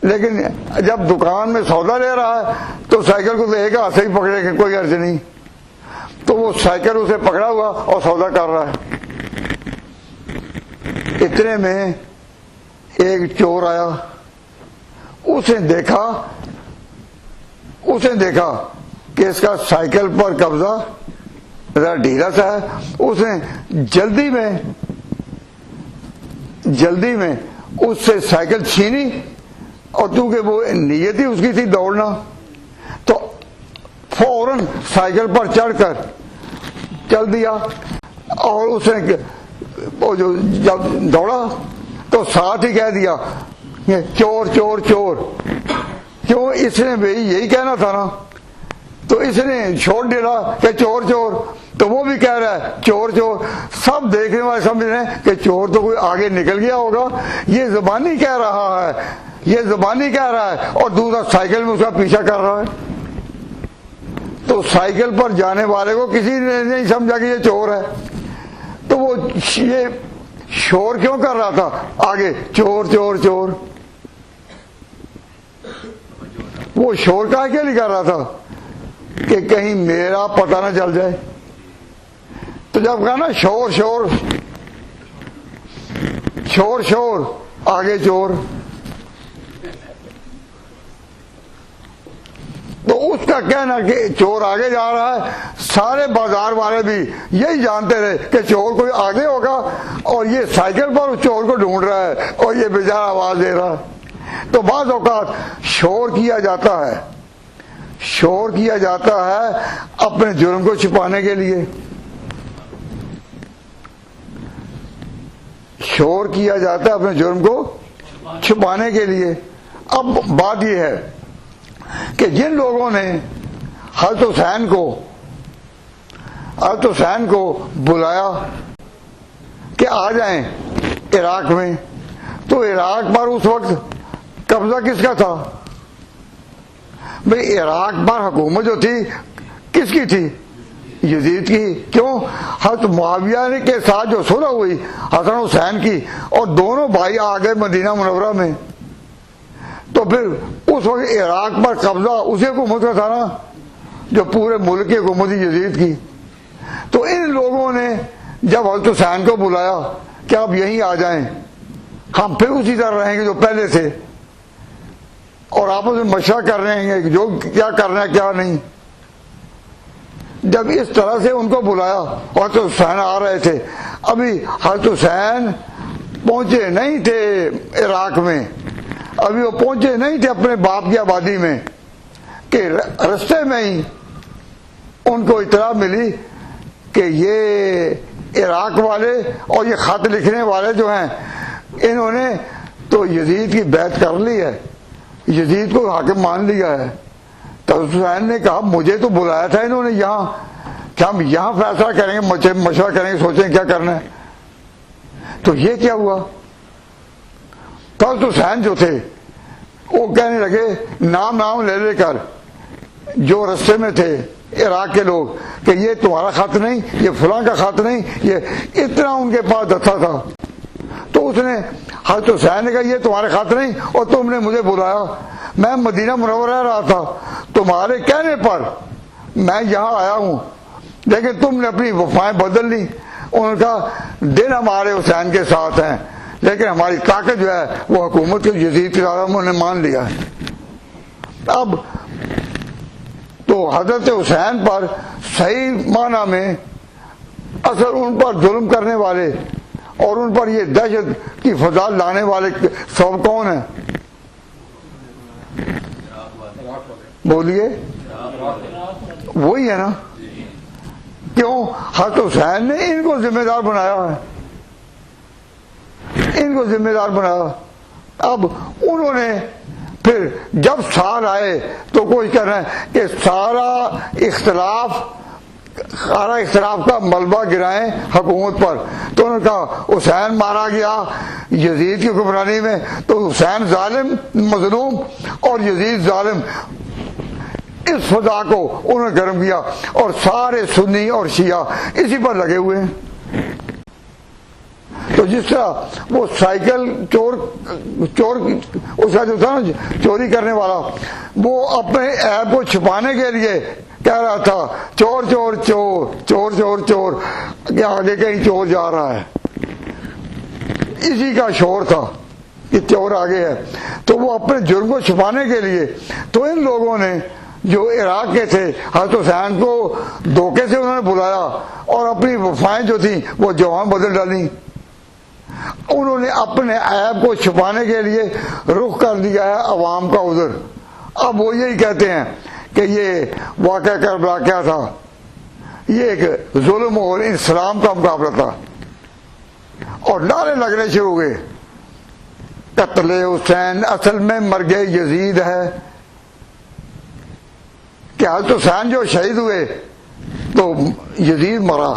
لیکن جب دکان میں سودا لے رہا ہے تو سائیکل کو لے گا ایسے ہی پکڑے گا، کوئی عرض نہیں، تو وہ سائیکل اسے پکڑا ہوا اور سودا کر رہا ہے۔ اتنے میں ایک چور آیا، اس نے دیکھا کہ اس کا سائیکل پر قبضہ ذرا ڈھیلا سا ہے. اس نے جلدی میں اس سے سائیکل چھینی، اور کیونکہ وہ نیت ہی اس کی تھی دوڑنا، تو فوراً سائیکل پر چڑھ کر چل دیا. اور اس نے جب دوڑا تو ساتھ ہی کہہ دیا چور چور چور. کیوں؟ اس نے بھی یہی کہنا تھا نا، تو اس نے چھوڑ دیا کہ چور چور، تو وہ بھی کہہ رہا ہے چور چور. سب دیکھنے والے سمجھ رہے ہیں کہ چور تو کوئی آگے نکل گیا ہوگا، یہ زبانی کہہ رہا ہے، اور دوسرا سائیکل میں اس کا پیچھا کر رہا ہے. تو سائیکل پر جانے والے کو کسی نے نہیں سمجھا کہ یہ چور ہے، تو وہ یہ شور کیوں کر رہا تھا آگے چور چور چور؟ وہ شور کا کیا نہیں کر رہا تھا کہ کہیں میرا پتہ نہ چل جائے. تو جب کہا نا شور شور شور شور آگے چور، تو اس کا کہنا کہ چور آگے جا رہا ہے، سارے بازار والے بھی یہی جانتے رہے کہ چور کوئی آگے ہوگا، اور یہ سائیکل پر اس چور کو ڈھونڈ رہا ہے اور یہ بیچارہ آواز دے رہا ہے. تو بعض اوقات شور کیا جاتا ہے اپنے جرم کو چھپانے کے لیے. شور کیا جاتا ہے اپنے جرم کو چھپانے کے لیے. اب بات یہ ہے کہ جن لوگوں نے حضرت حسین کو بلایا کہ آ جائیں عراق میں، تو عراق پر اس وقت قبضہ کس کا تھا؟ بھئی عراق پر حکومت جو تھی کس کی تھی؟ یزید کی. کیوں؟ حضرت معاویہ کے ساتھ جو صلح ہوئی حسن حسین کی، اور دونوں بھائی آ گئے مدینہ منورہ میں، تو پھر اس وقت عراق پر قبضہ اسی حکومت کا تھا نا، جو پورے ملک کی حکومت یزید کی. تو ان لوگوں نے جب حضرت حسین کو بلایا کہ آپ یہیں آ جائیں، ہم پھر اسی طرح رہیں گے جو پہلے تھے، اور آپس میں مشورہ کر رہے ہیں کہ جو کیا کرنا ہے کیا نہیں. جب اس طرح سے ان کو بلایا، حضرت حسین آ رہے تھے، ابھی حضرت حسین پہنچے نہیں تھے عراق میں، ابھی وہ پہنچے نہیں تھے اپنے باپ کی آبادی میں، کہ رستے میں ہی ان کو اطلاع ملی کہ یہ عراق والے اور یہ خط لکھنے والے جو ہیں، انہوں نے تو یزید کی بیعت کر لی ہے، یزید کو حاکم مان لیا ہے. تو حسین نے کہا مجھے تو بلایا تھا انہوں نے یہاں، کہ ہم یہاں فیصلہ کریں گے، مشورہ کریں گے، سوچیں کیا کرنا ہے. تو یہ کیا ہوا؟ تو حسین جو تھے وہ کہنے لگے نام لے کر جو رستے میں تھے عراق کے لوگ، کہ یہ تمہارا خط نہیں، یہ فلاں کا خط نہیں، یہ اتنا ان کے پاس دستہ تھا. تو اس نے حضرت حسین نے کہا یہ تمہارے خط نہیں، اور تم نے مجھے بلایا، میں مدینہ منورہ رہ رہا تھا، تمہارے کہنے پر میں یہاں آیا ہوں، لیکن تم نے اپنی وفائیں بدل لی. انہوں نے کہا دن ہمارے حسین کے ساتھ ہیں، لیکن ہماری طاقت جو ہے وہ حکومت کے یزید کے ساتھ انہوں نے مان لیا ہے. اب تو حضرت حسین پر صحیح معنی میں اصل ان پر ظلم کرنے والے اور ان پر یہ دہشت کی فضا لانے والے سب کون ہیں؟ بولیے، وہی ہے نا. کیوں؟ حضرت حسین نے ان کو ذمہ دار بنایا ہے، ان کو ذمہ دار بنایا. اب انہوں نے پھر جب سال آئے تو کوئی کہہ رہے ہیں کہ سارا اختلاف کا ملبہ گرائیں حکومت پر. تو انہوں نے کہا حسین مارا گیا یزید کی حکمرانی میں، تو حسین ظالم مظلوم اور یزید ظالم. اس فضا کو انہوں نے گرم کیا، اور سارے سنی اور شیعہ اسی پر لگے ہوئے ہیں. تو جس طرح وہ سائیکل چور اس کا جو تھا نا چوری کرنے والا، وہ اپنے عیب کو چھپانے کے لیے کہہ رہا تھا چور چور چور چور چور چور، کہ آگے کہیں چور جا رہا ہے، اسی کا شور تھا. کہ چور آگے ہے، تو وہ اپنے جرم کو چھپانے کے لیے تو ان لوگوں نے جو عراق کے تھے حضرت حسین کو دھوکے سے انہوں نے بلایا اور اپنی وفائیں جو تھیں وہ جوان بدل ڈالیں. انہوں نے اپنے عیب کو چھپانے کے لیے رخ کر دیا ہے عوام کا عذر. اب وہ یہی کہتے ہیں کہ یہ واقعہ کربلا کیا تھا، یہ ایک ظلم اور اسلام کا مقابلہ تھا، اور نعرے لگنے شروع ہوئے. قتل حسین اصل میں مرگ یزید ہے، کہ حضرت حسین جو شہید ہوئے تو یزید مرا.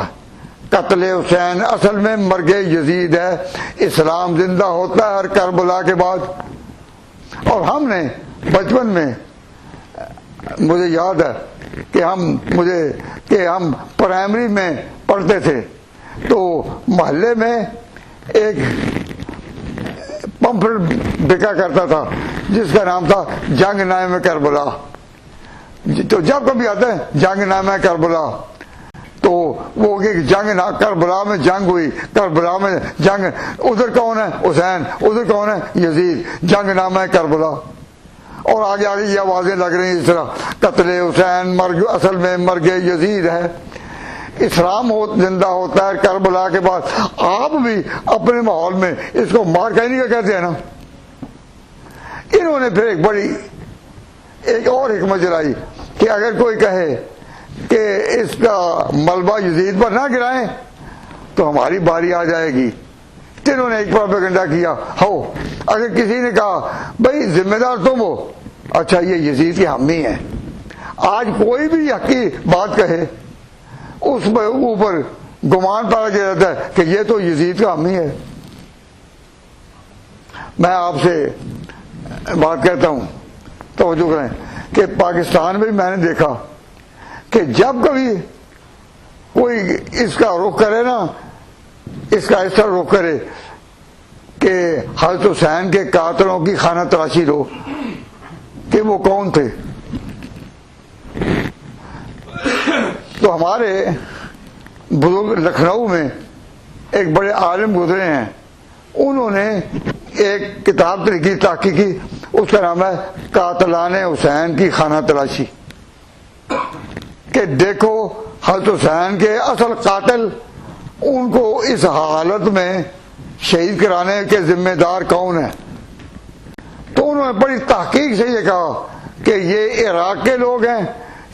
قتل حسین اصل میں مرگ یزید ہے، اسلام زندہ ہوتا ہے ہر کربلا کے بعد. اور ہم نے بچپن میں، مجھے یاد ہے کہ ہم پرائمری میں پڑھتے تھے تو محلے میں ایک پمفلٹ بکا کرتا تھا جس کا نام تھا جنگ نامہ کربلا. تو جب کبھی آتا ہے جنگ نامہ کربلا تو وہ جنگ کربلا میں جنگ ہوئی، کربلا میں جنگ، ادھر کون ہے حسین، ادھر کون ہے یزید، جنگ نامہ کربلا. اور آگے آگے یہ آوازیں لگ رہی ہیں اس طرح، قتل حسین مرگ اصل میں مرگ یزید ہے، اسلام زندہ ہوتا ہے کربلا کے بعد. آپ بھی اپنے ماحول میں اس کو مار کہنی کا کہتے ہیں نا. انہوں نے پھر ایک اور حکمت چلائی کہ اگر کوئی کہے کہ اس کا ملبہ یزید پر نہ گرائیں تو ہماری باری آ جائے گی. انہوں نے ایک پروپیگنڈا کیا ہو. اگر کسی نے کہا بھائی ذمہ دار تم ہو، اچھا یہ یزید کی حامی ہے. آج کوئی بھی حقی بات کہے اس میں اوپر گمان پایا جاتا ہے کہ یہ تو یزید کا حامی ہے. میں آپ سے بات کہتا ہوں، توجہ کریں کہ پاکستان میں میں نے دیکھا کہ جب کبھی کوئی اس کا رخ کرے نا، اس کا اس طرح رخ کرے کہ حضرت حسین کے قاتلوں کی خانہ تلاشی لو کہ وہ کون تھے، تو ہمارے بزرگ لکھنؤ میں ایک بڑے عالم گزرے ہیں، انہوں نے ایک کتاب لکھی تحقیقی، اس کا نام ہے قاتلان حسین کی خانہ تلاشی. کہ دیکھو حضرت حسین کے اصل قاتل، ان کو اس حالت میں شہید کرانے کے ذمہ دار کون ہیں. تو انہوں نے بڑی تحقیق سے یہ کہا کہ یہ عراق کے لوگ ہیں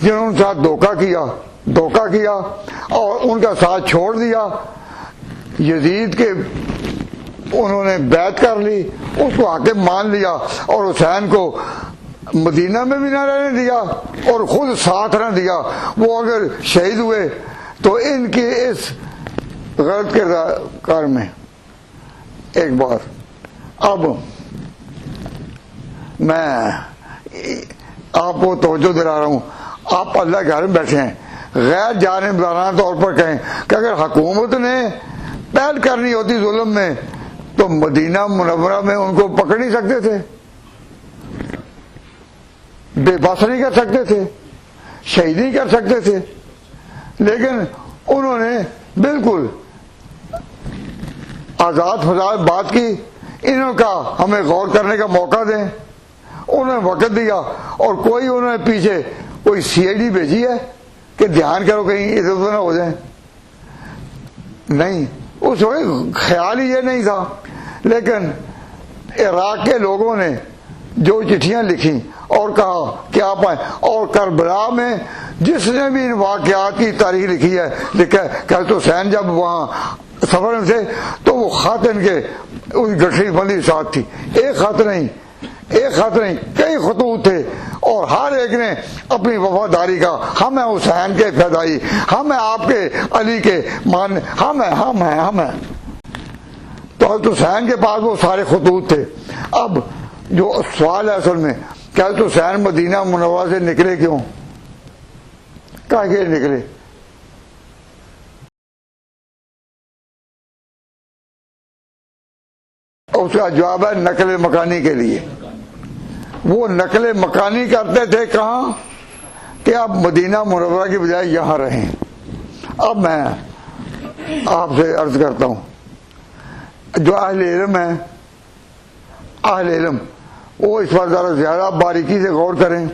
جنہوں نے ساتھ دھوکہ کیا اور ان کا ساتھ چھوڑ دیا. یزید کے انہوں نے بیعت کر لی، اس کو حاکم مان لیا اور حسین کو مدینہ میں بھی نہ رہنے دیا اور خود ساتھ نہ دیا. وہ اگر شہید ہوئے تو ان کی اس غلط کردار میں ایک بات. اب میں آپ کو توجہ دلا رہا ہوں، آپ اللہ کے گھر میں بیٹھے ہیں، غیر جانبدارانہ طور پر کہیں کہ اگر حکومت نے پہل کرنی ہوتی ظلم میں تو مدینہ منورہ میں ان کو پکڑ نہیں سکتے تھے، بے بس نہیں کر سکتے تھے، شہید نہیں کر سکتے تھے. لیکن انہوں نے بالکل آزاد فضاد بات کی. انہوں نے کہا ہمیں غور کرنے کا موقع دیں، انہوں نے وقت دیا. اور کوئی انہوں نے پیچھے کوئی سی آئی ڈی بھیجی ہے کہ دھیان کرو کہیں ادھر ادھر نہ ہو جائیں؟ نہیں، اس وقت خیال ہی یہ نہیں تھا. لیکن عراق کے لوگوں نے جو چٹھیاں لکھی اور کہا کہ آپ آئیں، اور کربلا میں جس نے بھی ان واقعات کی تاریخ لکھی ہے لکھا ہے کہ حضرت حسین جب وہاں سفر میں تھے تو وہ خط ان کے اس گٹھڑی بندی ساتھ تھی. ایک خط نہیں، کئی خطوط تھے، اور ہر ایک نے اپنی وفاداری کا، ہم ہیں حسین کے فدائی، ہم ہیں آپ کے علی کے مان، ہم ہیں. تو حضرت حسین کے پاس وہ سارے خطوط تھے. اب جو سوال ہے اصل میں کہ حضرت حسین مدینہ منورہ سے نکلے کیوں، کہاں کے نکلے؟ اس کا جواب ہے نقل مکانی کے لیے. وہ نقل مکانی کرتے تھے کہاں کہ آپ مدینہ منورہ کی بجائے یہاں رہیں. اب میں آپ سے عرض کرتا ہوں، جو اہل علم ہیں اہل علم وہ اس پر ذرا زیادہ باریکی سے غور کریں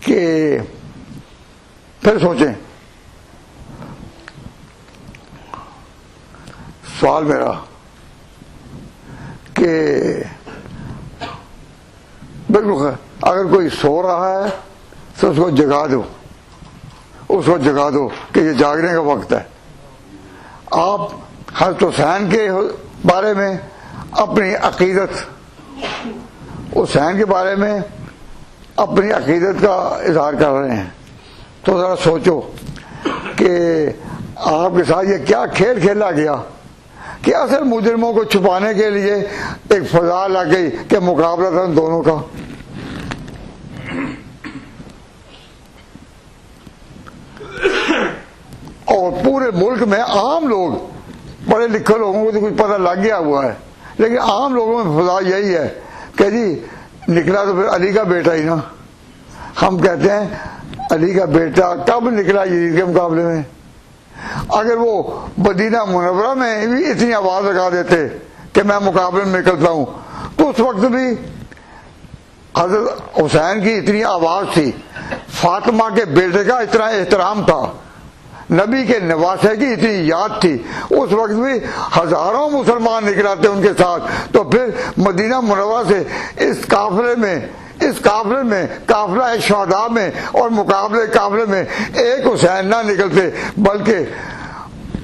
کہ پھر سوچیں. سوال میرا کہ بالکل اگر کوئی سو رہا ہے تو اس کو جگا دو، اس کو جگا دو کہ یہ جاگنے کا وقت ہے. آپ حضرت حسین کے بارے میں اپنی عقیدت، حسین کے بارے میں اپنی عقیدت کا اظہار کر رہے ہیں، تو ذرا سوچو کہ آپ کے ساتھ یہ کیا کھیل کھیلا گیا کہ اصل مجرموں کو چھپانے کے لیے ایک فضا لگ گئی کہ مقابلہ تھا ان دونوں کا. اور پورے ملک میں عام لوگ، پڑھے لکھے لوگوں کو تو کچھ پتہ لگ گیا ہوا ہے، لیکن عام لوگوں میں فضا یہی ہے کہ جی نکلا تو پھر علی کا بیٹا ہی نا. ہم کہتے ہیں علی کا بیٹا کب نکلا یزید کے مقابلے میں؟ اگر وہ مدینہ منورہ میں بھی اتنی آواز لگا دیتے کہ میں مقابلے میں نکلتا ہوں، تو اس وقت بھی حضرت حسین کی اتنی آواز تھی، فاطمہ کے بیٹے کا اتنا احترام تھا، نبی کے نواسے کی اتنی یاد تھی، اس وقت بھی ہزاروں مسلمان نکلاتے ان کے ساتھ. تو پھر مدینہ منورہ سے اس قافلے میں قافلہ شہداء میں اور قافلے میں ایک حسین نہ نکلتے بلکہ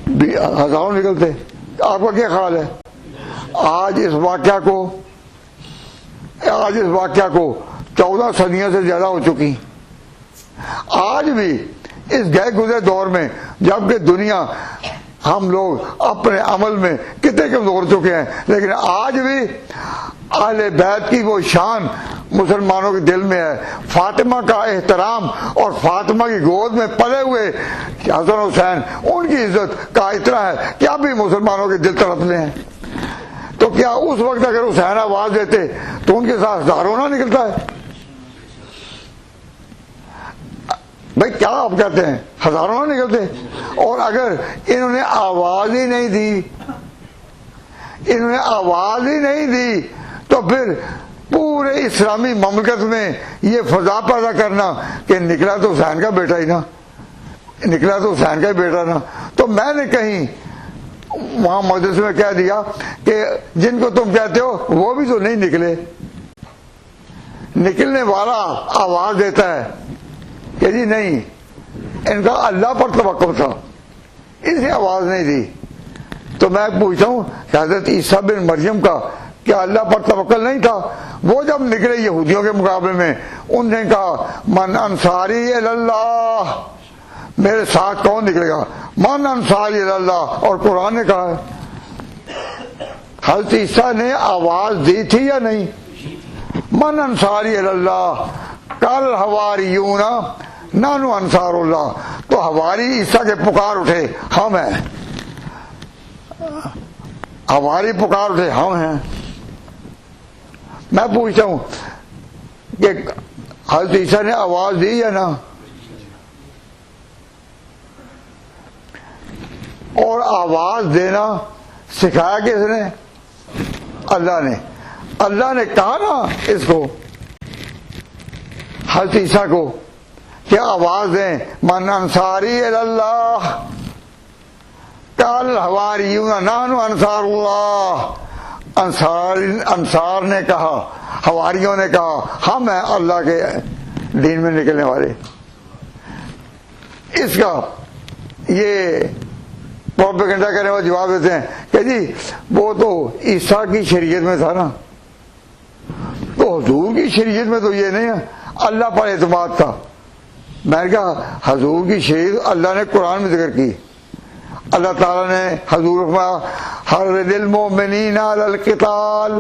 ہزاروں نکلتے. آپ کا کیا خیال ہے؟ آج اس واقعہ کو 14 صدیوں سے زیادہ ہو چکی. آج بھی اس گئے گزرے دور میں جبکہ دنیا، ہم لوگ اپنے عمل میں کتنے کمزور چکے ہیں، لیکن آج بھی اہل بیت کی وہ شان مسلمانوں کے دل میں ہے. فاطمہ کا احترام اور فاطمہ کی گود میں پلے ہوئے حسن حسین، ان کی عزت کا اتنا ہے کہ اب بھی مسلمانوں کے دل تڑپتے ہیں. تو کیا اس وقت اگر حسین آواز دیتے تو ان کے ساتھ ہزاروں نہ نکلتا ہے؟ بھائی کیا آپ کہتے ہیں ہزاروں نہ نکلتے؟ اور اگر انہوں نے آواز ہی نہیں دی تو پھر پورے اسلامی مملکت میں یہ فضا پیدا کرنا کہ نکلا تو حسین کا بیٹا ہی نا، نکلا تو حسین کا ہی بیٹا نا. تو میں نے کہیں وہاں مدرسے میں کہہ دیا کہ جن کو تم کہتے ہو وہ بھی تو نہیں نکلے. نکلنے والا آواز دیتا ہے کہ جی نہیں، ان کا اللہ پر توقف تھا، اس نے آواز نہیں دی. تو میں پوچھتا ہوں کہ حضرت عیسیٰ بن مریم کا کیا اللہ پر توکل نہیں تھا؟ وہ جب نکلے یہودیوں کے مقابلے میں، انہوں نے کہا من انصاری اللہ، میرے ساتھ کون نکلے گا؟ من انصاری اللہ. اور قرآن نے کہا ہے حضرت عیسیٰ نے آواز دی تھی یا نہیں؟ من انصاری اللہ قال حواریون نحن انصار اللہ. تو حواری عیسیٰ کے پکار اٹھے ہم ہیں، ہماری پکار اٹھے ہم ہیں. میں پوچھتا ہوں کہ حضرت عیسیٰ نے آواز دی یا نہ؟ اور آواز دینا سکھایا کس نے؟ اللہ نے. اللہ نے کہا نا اس کو حضرت عیسیٰ کو کہ آواز دیں من انصاری اللہ قال الحواریون نحن انصار اللہ. انصار نے کہا، حواریوں نے کہا ہم ہیں اللہ کے دین میں نکلنے والے. اس کا یہ پروپیگنڈا کرنے والے جواب دیتے ہیں کہ جی وہ تو عیسیٰ کی شریعت میں تھا نا، تو حضور کی شریعت میں تو یہ نہیں ہے، اللہ پر اعتماد تھا. میں نے کہا حضور کی شریعت اللہ نے قرآن میں ذکر کی. اللہ تعالیٰ نے حضور فرمایا حرض المؤمنین علی القتال،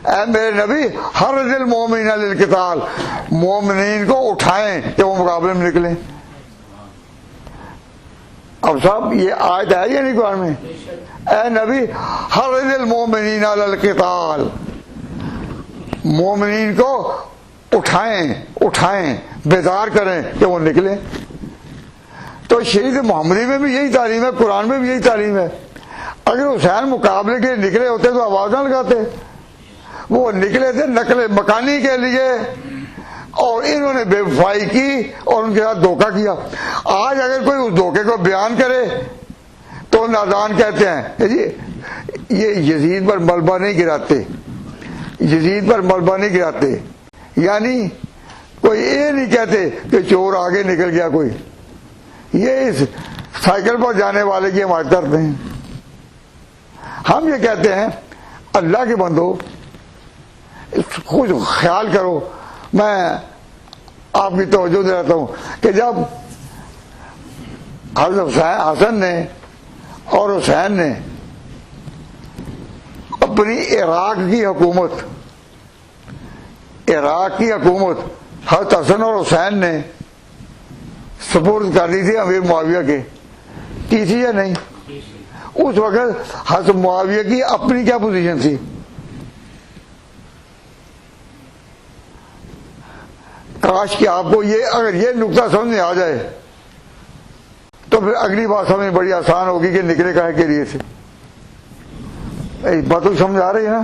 اے میرے نبی حرض المؤمنین علی القتال، مومنین کو اٹھائیں کہ وہ مقابلے میں نکلیں. اب صاحب یہ آیت ہے یا نہیں قرآن میں؟ اے نبی حرض المؤمنین علی القتال، مومنین کو اٹھائیں بیدار کریں کہ وہ نکلیں. تو شریعت محمدی میں بھی یہی تعلیم ہے، قرآن میں بھی یہی تعلیم ہے. اگر حسین مقابلے کے لیے نکلے ہوتے تو آواز نہ لگاتے. وہ نکلے تھے نقل مکانی کے لیے اور انہوں نے بے وفائی کی اور ان کے ساتھ دھوکہ کیا. آج اگر کوئی اس دھوکے کو بیان کرے تو نادان کہتے ہیں. جی یہ یزید پر ملبہ نہیں گراتے, یزید پر ملبہ نہیں گراتے, یعنی کوئی یہ نہیں کہتے کہ چور آگے نکل گیا کوئی, یہ اس سائیکل پر جانے والے کی حمایت کرتے ہیں. ہم یہ کہتے ہیں اللہ کے بندو خود خیال کرو. میں آپ کی توجہ دلاتا ہوں کہ جب حضرت حسن نے اور حسین نے اپنی عراق کی حکومت حضرت حسن اور حسین نے سپرد کر دی تھی امیر معاویہ کے, کی تھی یا نہیں؟ اس وقت حضرت معاویہ کی اپنی کیا پوزیشن تھی؟ کاش کہ آپ کو اگر یہ نقطہ سمجھ میں آ جائے تو پھر اگلی بات سمجھ بڑی آسان ہوگی کہ نکلے کہے کے لیے تھے. بات تو سمجھ آ رہی ہے نا؟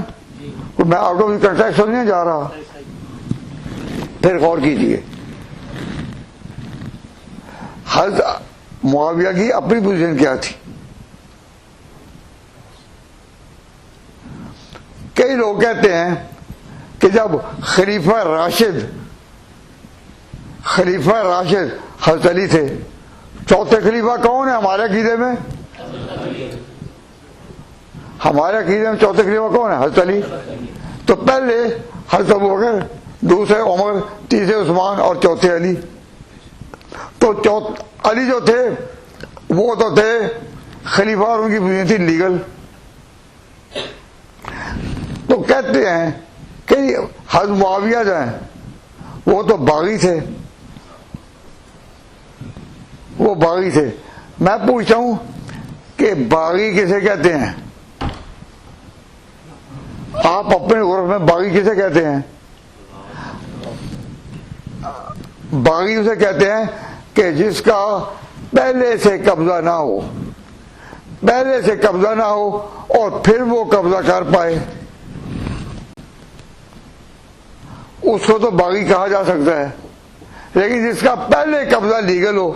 میں آؤٹ آف کنٹیکسٹ سمجھنے جا رہا. پھر غور کیجیے, حضرت معاویہ کی اپنی پوزیشن کیا تھی؟ کئی لوگ کہتے ہیں کہ جب خلیفہ راشد حضرت علی تھے, چوتھے خلیفہ کون ہے ہمارے عقیدے میں؟ ہمارے عقیدے میں چوتھے خلیفہ کون ہے؟ حضرت علی. تو پہلے حضرت ابوبکر, دوسرے عمر, تیسرے عثمان اور چوتھے علی. تو علی جو تھے وہ تو تھے خلیفہ اور ان کی پوزیشن تھی لیگل. تو کہتے ہیں کہ حضرت معاویہ جو ہیں وہ تو باغی تھے, وہ باغی تھے. میں پوچھتا ہوں کہ باغی کسے کہتے ہیں؟ آپ اپنے عرف میں باغی کسے کہتے ہیں؟ باغی اسے کہتے ہیں کہ جس کا پہلے سے قبضہ نہ ہو, پہلے سے قبضہ نہ ہو اور پھر وہ قبضہ کر پائے, اس کو تو باغی کہا جا سکتا ہے. لیکن جس کا پہلے قبضہ لیگل ہو,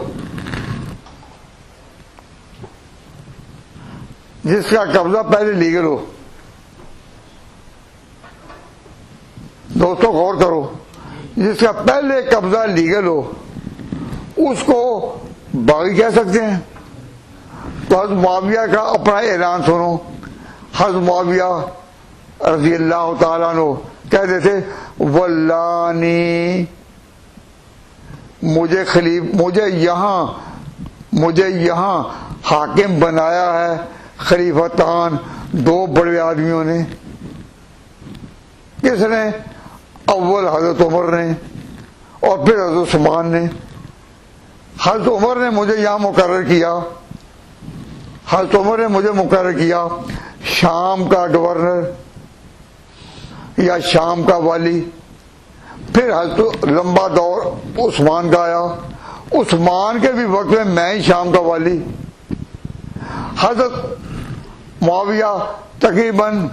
جس کا قبضہ پہلے لیگل ہو, دوستوں غور کرو, جس کا پہلے قبضہ لیگل ہو اس کو باغی کہہ سکتے ہیں. تو حضرت معاویہ کا اپنا اعلان سنو. حضرت معاویہ رضی اللہ تعالیٰ عنہ کہتے تھے واللانی مجھے یہاں حاکم بنایا ہے خلیفتان, دو بڑے آدمیوں نے. کس نے؟ اول حضرت عمر نے اور پھر حضرت عثمان نے. حضرت عمر نے مجھے یہاں مقرر کیا, حضرت عمر نے مجھے مقرر کیا شام کا گورنر یا شام کا والی. پھر حضرت لمبا دور عثمان کا آیا, عثمان کے بھی وقت میں ہی شام کا والی. حضرت معاویہ تقریباً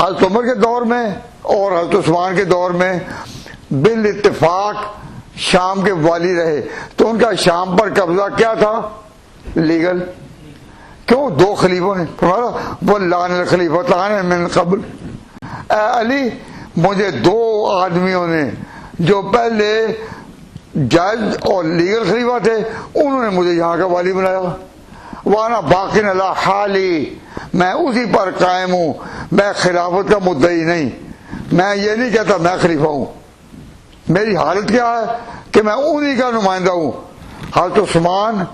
حضرت عمر کے دور میں اور حضرت عثمان کے دور میں بالاتفاق شام کے والی رہے. تو ان کا شام پر قبضہ کیا تھا؟ لیگل. کیوں؟ دو خلیفوں نے فرمایا واللعن الخلیفتان من قبل. اے علی مجھے دو آدمیوں نے جو پہلے جج اور لیگل خلیفہ تھے انہوں نے مجھے یہاں کا والی بنایا. وانا باقی علی حالی, میں اسی پر قائم ہوں, میں خلافت کا مدعی نہیں. میں یہ نہیں کہتا میں خلیفہ ہوں. میری حالت کیا ہے کہ میں انہی کا نمائندہ ہوں. حضرت عثمان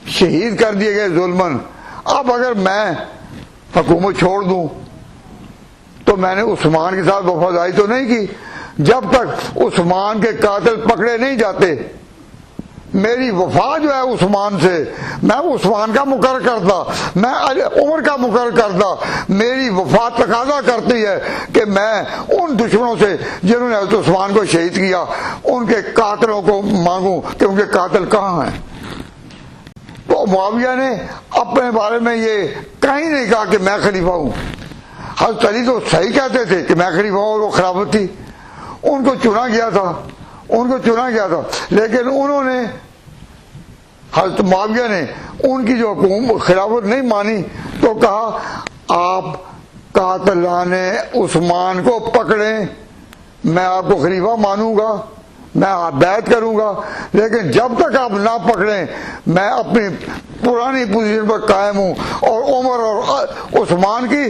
شہید کر دیے گئے ظلمن. اب اگر میں حکومت چھوڑ دوں تو میں نے عثمان کے ساتھ وفاداری تو نہیں کی. جب تک عثمان کے قاتل پکڑے نہیں جاتے میری وفا جو ہے عثمان سے, میں عثمان کا مقرر کرتا, میں عمر کا مقرر کرتا. میری وفا تقاضا کرتی ہے کہ میں ان دشمنوں سے جنہوں نے حضرت عثمان کو شہید کیا ان کے قاتلوں کو مانگوں کہ ان کے قاتل کہاں ہیں. تو معاویہ نے اپنے بارے میں یہ کہیں نہیں کہا کہ میں خلیفہ ہوں. حضرت علی تو صحیح کہتے تھے کہ میں خلیفہ ہوں اور وہ خلافت تھی. ان کو چنا گیا تھا لیکن انہوں نے حضرت معاویہ نے ان کی جو خلافت نہیں مانی تو کہا آپ قاتلان عثمان کو پکڑیں، میں آپ کو خلیفہ مانوں گا، میں آپ بیعت کروں گا، لیکن جب تک آپ نہ پکڑیں میں اپنی پرانی پوزیشن پر قائم ہوں. اور عمر اور عثمان کی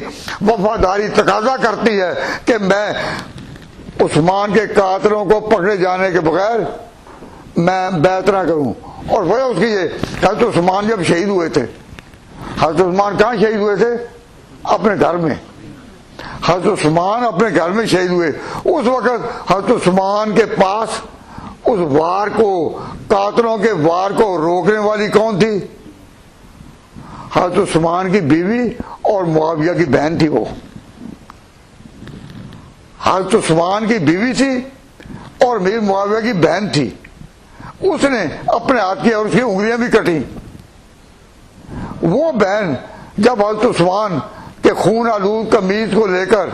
وفاداری تقاضا کرتی ہے کہ میں عثمان کے قاتلوں کو پکڑے جانے کے بغیر میں بیعت نہ کروں. اور وجہ اس کی یہ، حضرت عثمان جب شہید ہوئے تھے، حضرت عثمان کہاں شہید ہوئے تھے؟ اپنے گھر میں. حضرت عثمان اپنے گھر میں شہید ہوئے. اس وقت حضرت عثمان کے پاس اس وار کو، قاتلوں کے وار کو روکنے والی کون تھی؟ حضرت عثمان کی بیوی اور معاویہ کی بہن تھی. وہ حضرت عثمان کی بیوی تھی اور میری معاویہ کی بہن تھی. اس نے اپنے ہاتھ کی اور اس کی انگلیاں بھی کٹی. وہ بہن جب حضرت عثمان کے خون آلود قمیض کو لے کر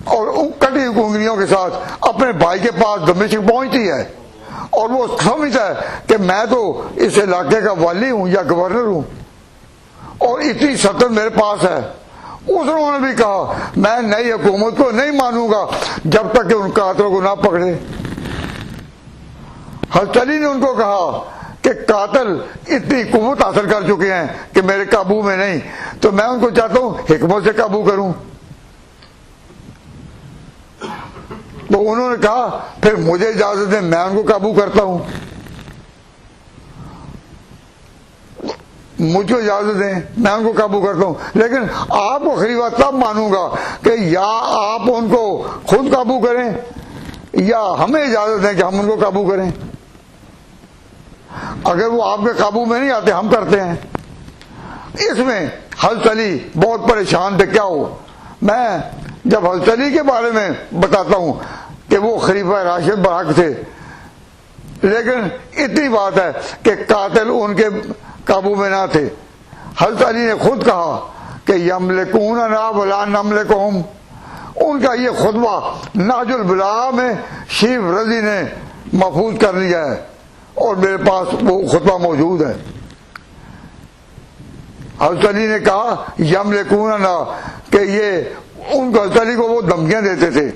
اور کٹی انگلیوں کے ساتھ اپنے بھائی کے پاس دمشق پہنچتی ہے اور وہ سمجھتا ہے کہ میں تو اس علاقے کا والی ہوں یا گورنر ہوں اور اتنی سلطنت میرے پاس ہے، انہوں نے بھی کہا میں نئی حکومت کو نہیں مانوں گا جب تک کہ ان قاتلوں کو نہ پکڑے. حضرت علی نے ان کو کہا کہ قاتل اتنی قوت حاصل کر چکے ہیں کہ میرے قابو میں نہیں، تو میں ان کو چاہتا ہوں حکمت سے قابو کروں. تو انہوں نے کہا پھر مجھے اجازت دیں میں ان کو قابو کرتا ہوں، مجھ کو اجازت دیں میں ان کو قابو کرتا ہوں، لیکن آپ کو خلیفہ تب مانوں گا کہ یا آپ ان کو خود قابو کریں یا ہمیں اجازت دیں کہ ہم ان کو قابو کریں. اگر وہ آپ کے قابو میں نہیں آتے ہم کرتے ہیں. اس میں حضرت علی بہت پریشان تھے. کیا ہو، میں جب حضرت علی کے بارے میں بتاتا ہوں کہ وہ خلیفہ راشد برحق تھے، لیکن اتنی بات ہے کہ قاتل ان کے قابو میں نہ تھے. حضرت علی نے خود کہا کہ یملکوننا ولا نملکہم. ان کا یہ خطبہ نہج البلاغہ میں شیخ رضی نے محفوظ کر لیا ہے اور میرے پاس وہ خطبہ موجود ہے. حضرت علی نے کہا یملکوننا، کہ یہ ان کو، حضرت علی کو وہ دھمکیاں دیتے تھے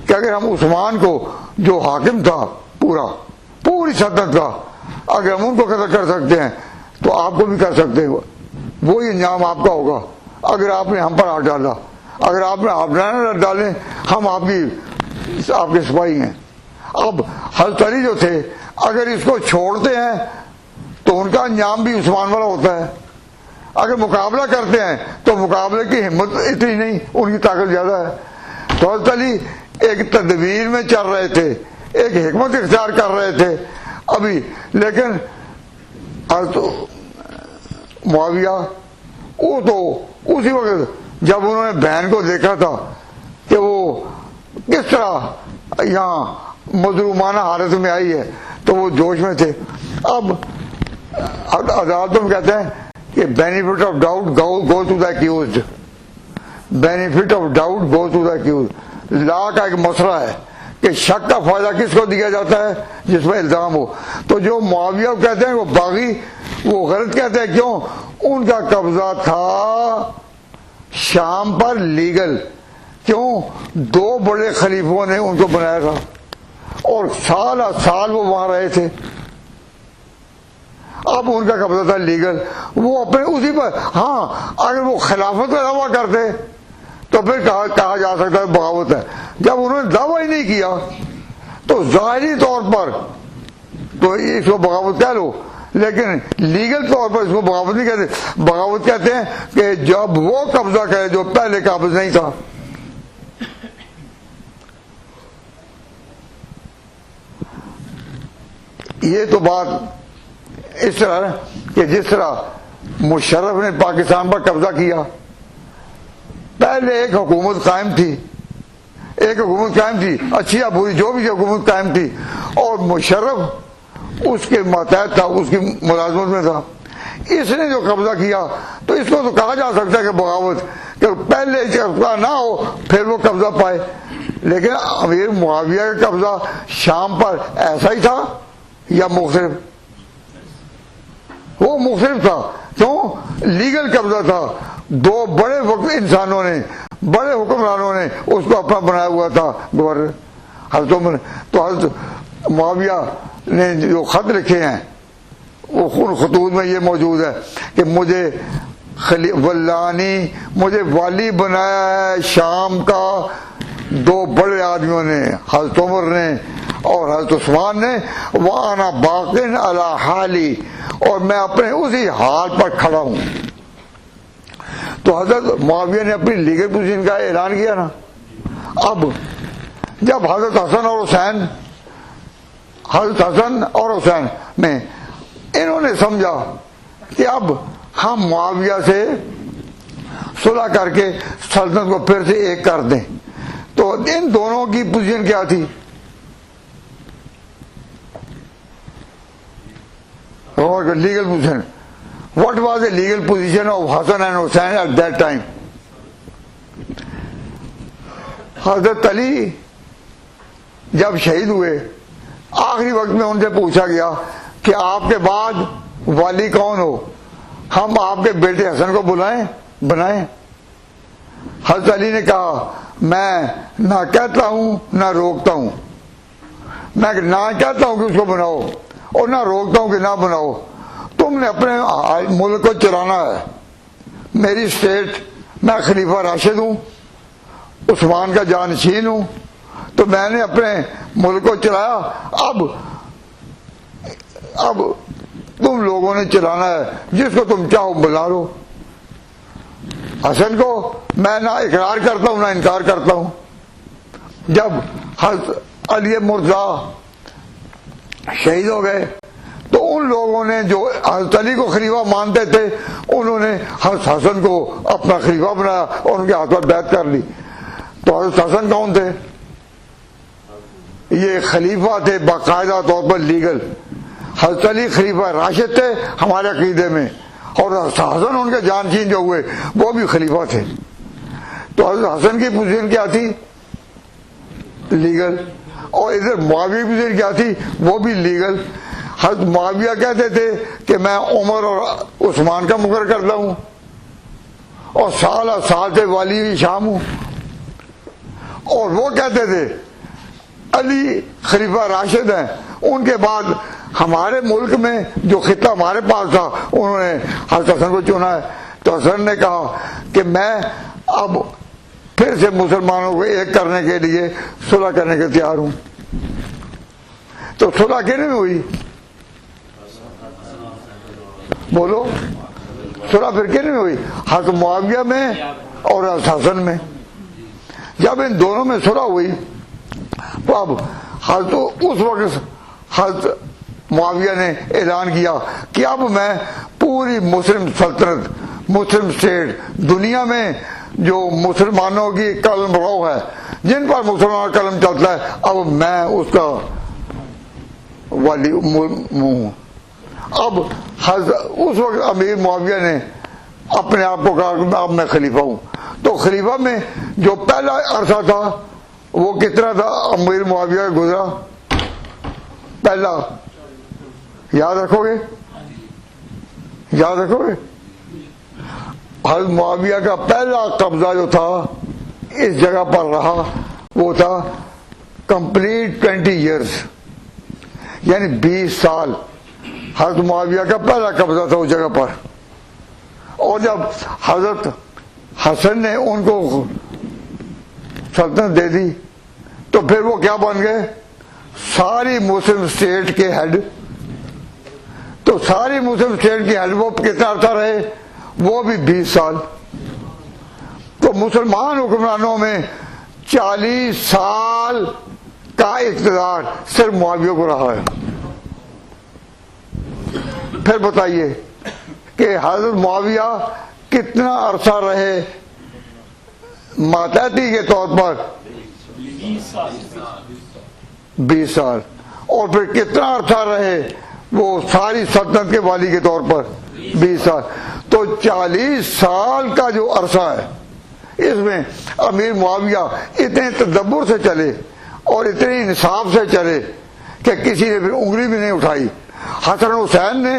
کہ اگر ہم عثمان کو جو حاکم تھا پوری سلطنت کا، اگر ہم ان کو قتل کر سکتے ہیں تو آپ کو بھی کر سکتے ہیں، وہی انجام آپ کا ہوگا. اگر آپ نے ہم پر ہاتھ ڈالا، اگر آپ نے ہاتھ نہ ڈالیں ہم آپ کے سپاہی ہیں. اب حضرت علی جو تھے اگر اس کو چھوڑتے ہیں تو ان کا انجام بھی عثمان والا ہوتا ہے، اگر مقابلہ کرتے ہیں تو مقابلے کی ہمت اتنی نہیں، ان کی طاقت زیادہ ہے. تو حضرت علی ایک تدبیر میں چل رہے تھے، ایک حکمت اختیار کر رہے تھے ابھی. لیکن حضرت معاویہ وہ تو اسی وقت جب انہوں نے بہن کو دیکھا تھا کہ وہ کس طرح یہاں مظلومانہ حالت میں آئی ہے تو وہ جوش میں تھے. اب عدالتوں میں کہتے ہیں کہ benefit of doubt go to the accused, benefit of doubt go to the accused. لا کا ایک مسئلہ ہے کہ شک کا فائدہ کس کو دیا جاتا ہے؟ جس میں الزام ہو. تو جو معاویہ کہتے ہیں وہ باغی، وہ غلط کہتے ہیں. کیوں؟ ان کا قبضہ تھا شام پر لیگل. کیوں؟ دو بڑے خلیفوں نے ان کو بنایا تھا اور سال سال وہ وہاں رہے تھے. اب ان کا قبضہ تھا لیگل، وہ اپنے اسی پر. ہاں اگر وہ خلافت کا دعویٰ کرتے تو پھر کہا جا سکتا ہے بغاوت ہے. جب انہوں نے دعویٰ ہی نہیں کیا تو ظاہری طور پر تو اس کو بغاوت کہہ لو، لیکن لیگل طور پر اس کو بغاوت نہیں کہتے. بغاوت کہتے ہیں کہ جب وہ قبضہ کرے جو پہلے قابض نہیں تھا. یہ تو بات اس طرح ہے کہ جس طرح مشرف نے پاکستان پر قبضہ کیا، پہلے ایک حکومت قائم تھی، اچھی یا بری جو بھی حکومت قائم تھی، اور مشرف اس کے ماتحت تھا، اس کی ملازمت میں تھا. اس نے جو قبضہ کیا تو اس کو تو کہا جا سکتا ہے کہ بغاوت، کہ پہلے قبضہ نہ ہو پھر وہ قبضہ پائے، لیکن امیر معاویہ کا قبضہ شام پر ایسا ہی تھا یا مختلف؟ وہ مختلف تھا، کیوں؟ لیگل قبضہ تھا، دو بڑے انسانوں نے، بڑے حکمرانوں نے اس کو اپنا بنایا ہوا تھا گورنر حضرت عمر۔ تو حضرت معاویہ نے جو خط لکھے ہیں وہ ان خطوط میں یہ موجود ہے کہ مجھے ولانی، مجھے والی بنایا ہے شام کا دو بڑے آدمیوں نے، حضرت عمر نے اور حضرت عثمان نے، وَأَنَا بَاقٍ عَلَىٰ حَالِي، اور میں اپنے اسی حال پر کھڑا ہوں۔ تو حضرت معاویہ نے اپنی لیگل پوزیشن کا اعلان کیا نا۔ اب جب حضرت حسن اور حسین میں انہوں نے سمجھا کہ اب ہم معاویہ سے صلح کر کے سلطنت کو پھر سے ایک کر دیں، تو ان دونوں کی پوزیشن کیا تھی؟ Legal position, what was the legal position of Hassan and Hussein at that time? حضرت علی جب شہید ہوئے، آخری وقت میں ان سے پوچھا گیا کہ آپ کے بعد والی کون ہو، ہم آپ کے بیٹے حسن کو بنائیں؟ حضرت علی نے کہا میں نہ کہتا ہوں نہ روکتا ہوں، میں نہ کہتا ہوں کہ اس کو بناؤ اور نہ روکتا ہوں کہ نہ بناؤ، تم نے اپنے ملک کو چلانا ہے، میری اسٹیٹ، میں خلیفہ راشد ہوں، عثمان کا جانشین ہوں، تو میں نے اپنے ملک کو چلایا، اب تم لوگوں نے چلانا ہے، جس کو تم چاہو بلا لو۔ حسن کو میں نہ اقرار کرتا ہوں نہ انکار کرتا ہوں۔ جب حضرت علی مرزا شہید ہو گئے تو ان لوگوں نے جو حضرت علی کو خلیفہ مانتے تھے انہوں نے حضرت حسن کو اپنا خلیفہ بنایا اور ان کے ہاتھ پر بیعت کر لی۔ تو حضرت حسن کون تھے؟ یہ خلیفہ تھے باقاعدہ طور پر لیگل۔ حضرت علی خلیفہ راشد تھے ہمارے عقیدے میں، اور حضرت حسن ان کے جانشین جو ہوئے وہ بھی خلیفہ تھے۔ تو حضرت حسن کی پوزیشن کیا تھی؟ لیگل۔ اور ادھر معاویہ کی پوزیشن کیا تھی؟ وہ بھی لیگل۔ حضرت معاویہ کہتے تھے کہ میں عمر اور عثمان کا مقرر کرتا ہوں اور سال سے والی شام ہوں، اور وہ کہتے تھے علی خلیفہ راشد ہیں، ان کے بعد ہمارے ملک میں جو خطہ ہمارے پاس تھا انہوں نے حضرت حسن کو چنا ہے۔ تو حسن نے کہا کہ میں اب پھر سے مسلمانوں کو ایک کرنے کے لیے صلح کرنے کے تیار ہوں۔ تو صلح کہنے میں ہوئی؟ بولو، صلح پھر کہنے میں ہوئی؟ حضرت معاویہ میں اور حضرت حسن میں۔ جب ان دونوں میں صلح ہوئی تو اب اس وقت حضرت معاویہ نے اعلان کیا کہ اب میں پوری مسلم سلطنت، مسلم اسٹیٹ، دنیا میں جو مسلمانوں کی قلم رو ہے، جن پر مسلمان قلم چلتا ہے، اب میں اس کا والی ہوں۔ اب اس وقت امیر معاویہ نے اپنے آپ کو کہا کہ اب میں خلیفہ ہوں۔ تو خلیفہ میں جو پہلا عرصہ تھا وہ کتنا تھا امیر معاویہ کا گزرا؟ پہلا یاد رکھو گے؟ یاد رکھو گے؟ حضرت معاویہ کا پہلا قبضہ جو تھا اس جگہ پر رہا وہ تھا کمپلیٹ 20 ایئرس، یعنی 20 سال حضرت معاویہ کا پہلا قبضہ تھا اس جگہ پر۔ اور جب حضرت حسن نے ان کو سلطنت دے دی تو پھر وہ کیا بن گئے؟ ساری مسلم اسٹیٹ کے ہیڈ۔ تو ساری مسلم اسٹیٹ کے ہیڈ وہ کتنا عرصہ رہے؟ وہ بھی 20 سال۔ تو مسلمان حکمرانوں میں 40 سال کا اقتدار صرف معاویہ کو رہا ہے۔ پھر بتائیے کہ حضرت معاویہ کتنا عرصہ رہے ماتحتی کے طور پر؟ 20 سال۔ اور پھر کتنا عرصہ رہے وہ ساری سلطنت کے والی کے طور پر؟ 20 سال. تو 40 سال کا جو عرصہ ہے اس میں امیر معاویہ اتنے تدبر سے چلے اور اتنے انصاف سے چلے کہ کسی نے پھر انگلی بھی نہیں اٹھائی. حسن حسین نے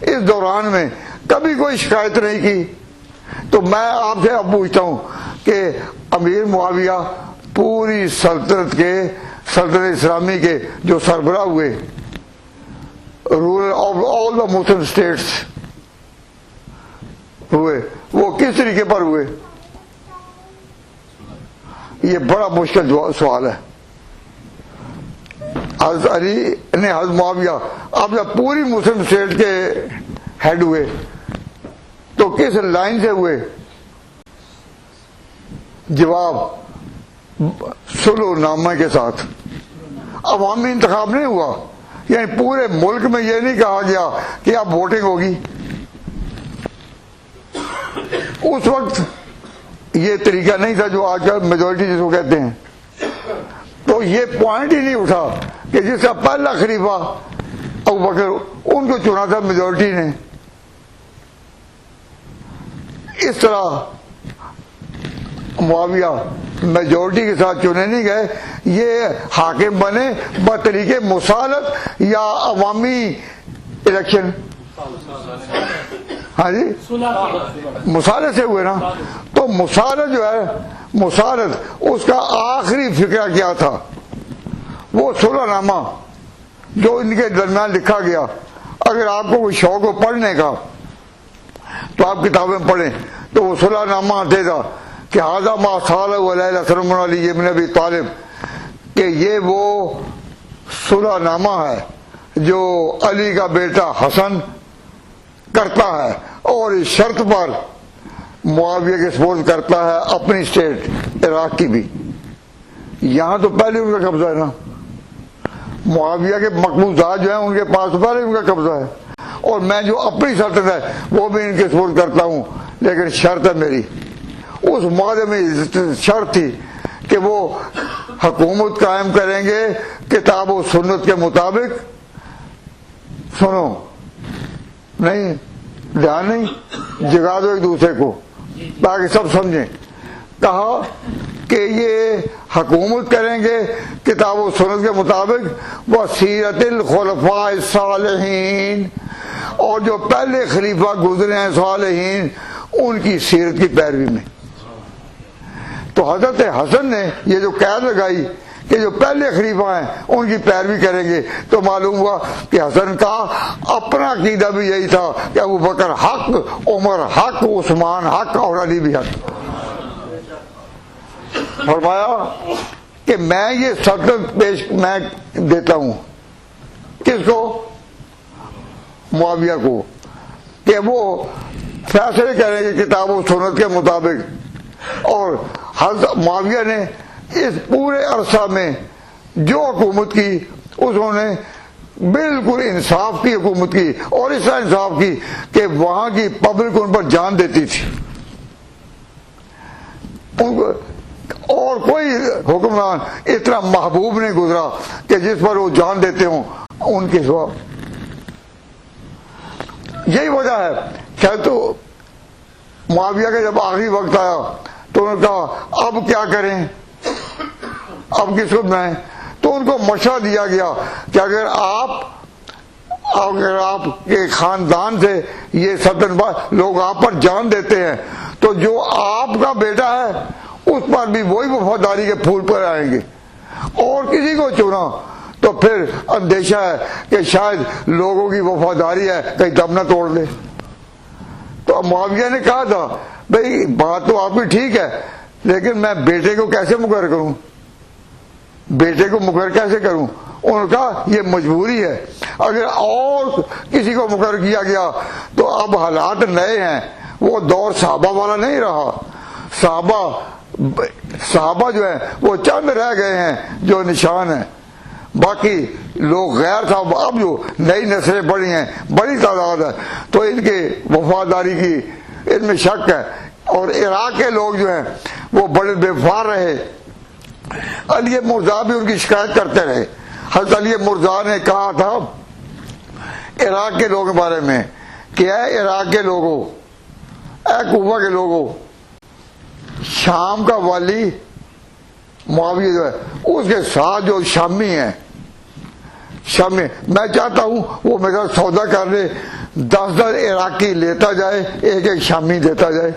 اس دوران میں کبھی کوئی شکایت نہیں کی. تو میں آپ سے اب پوچھتا ہوں کہ امیر معاویہ پوری سلطنت اسلامی کے جو سربراہ ہوئے، ruler of all the Muslim states ہوئے، وہ کس طریقے پر ہوئے؟ یہ بڑا مشکل سوال ہے. حضرت علی نے حضرت معاویہ اب جب پوری مسلم اسٹیٹ کے ہیڈ ہوئے تو کس لائن سے ہوئے؟ جواب صلح نامہ کے ساتھ. عوامی انتخاب نہیں ہوا، یعنی پورے ملک میں یہ نہیں کہا گیا کہ اب ووٹنگ ہوگی. اس وقت یہ طریقہ نہیں تھا جو آج کل میجورٹی جس کو کہتے ہیں. تو یہ پوائنٹ ہی نہیں اٹھا کہ جس کا پہلا خلیفہ ابوبکر ان کو چنا تھا میجورٹی نے. اس طرح معاویہ میجورٹی کے ساتھ چنے نہیں گئے، یہ حاکم بنے بطریقے مصالحت یا عوامی الیکشن. ہاں جی مصالحت سے ہوئے نا. تو مصالحت جو ہے، مصالحت اس کا آخری فقرہ کیا تھا؟ وہ صلح نامہ جو ان کے درمیان لکھا گیا. اگر آپ کو کوئی شوق ہو پڑھنے کا تو آپ کتابیں پڑھیں. تو وہ صلح نامہ دے گا کہ حاضہ ما صالح علیہ السلام علی ابن ابی طالب، کہ یہ وہ صلح نامہ ہے جو علی کا بیٹا حسن کرتا ہے اور اس شرط پر معاویہ کے سپورٹ کرتا ہے اپنی اسٹیٹ عراق کی بھی. یہاں تو پہلے ان کا قبضہ ہے نا، معاویہ کے مقبوضات جو ہیں ان کے پاس تو پہلے ان کا قبضہ ہے. اور میں جو اپنی سلطنت ہے وہ بھی ان کے سپورٹ کرتا ہوں، لیکن شرط ہے میری. اس معاہدے میں شرط تھی کہ وہ حکومت قائم کریں گے کتاب و سنت کے مطابق. سنو نہیں، دھیان نہیں، جگا دو ایک دوسرے کو تاکہ سب سمجھیں. کہا کہ یہ حکومت کریں گے کتاب و سنت کے مطابق وسیرت الخلفاء الصالحین، اور جو پہلے خلیفہ گزرے ہیں صالحین ان کی سیرت کی پیروی میں. تو حضرت حسن نے یہ جو قید لگائی کہ جو پہلے خلیفہ ہیں ان کی پیروی کریں گے، تو معلوم ہوا کہ حسن کا اپنا عقیدہ بھی یہی تھا کہ ابو بکر حق، عمر حق، عثمان حق اور علی بھی حق. فرمایا کہ میں یہ سلطنت میں دیتا ہوں کس کو؟ معاویہ کو، کہ وہ فیصلے کریں گے کتاب و سنت کے مطابق. اور حضرت معاویہ نے اس پورے عرصہ میں جو حکومت کی انہوں نے بالکل انصاف کی حکومت کی، اور اس طرح انصاف کی کہ وہاں کی پبلک ان پر جان دیتی تھی. اور کوئی حکمران اتنا محبوب نہیں گزرا کہ جس پر وہ جان دیتے ہوں ان کے سوا. یہی وجہ ہے. خیر تو معاویہ کا جب آخری وقت آیا تو انہوں نے کہا اب کیا کریں، اب کس کو بنائیں؟ تو ان کو مشورہ دیا گیا کہ اگر آپ کے خاندان سے یہ سلطنت لوگ آپ پر جان دیتے ہیں تو جو آپ کا بیٹا ہے اس پر بھی وہی وفاداری کے پھول پر آئیں گے. اور کسی کو چنا تو پھر اندیشہ ہے کہ شاید لوگوں کی وفاداری ہے کہیں دم نہ توڑ لے. تو معاویہ نے کہا تھا بھئی بات تو آپ کی ٹھیک ہے، لیکن میں بیٹے کو کیسے مقرر کروں، بیٹے کو مقرر کیسے کروں؟ انہوں نے کہا یہ مجبوری ہے. اگر اور کسی کو مقرر کیا گیا تو اب حالات نئے ہیں، وہ دور صحابہ والا نہیں رہا. صحابہ جو ہیں وہ چند رہ گئے ہیں جو نشان ہیں، باقی لوگ غیر صاحب. اب جو نئی نسلیں بڑی ہیں، بڑی تعداد ہے، تو ان کے وفاداری کی ان میں شک ہے. اور عراق کے لوگ جو ہیں وہ بڑے بے وفا رہے. علی مرزا بھی ان کی شکایت کرتے رہے. حضرت علی مرزا نے کہا تھا عراق کے لوگوں کے بارے میں کہ اے عراق کے لوگوں، اے کوفہ کے لوگوں، شام کا والی معاویہ جو ہے اس کے ساتھ جو شامی ہیں، شامی، میں چاہتا ہوں وہ میرا سودا کر لے، 10 عراقی لیتا جائے، ایک ایک شامی دیتا جائے،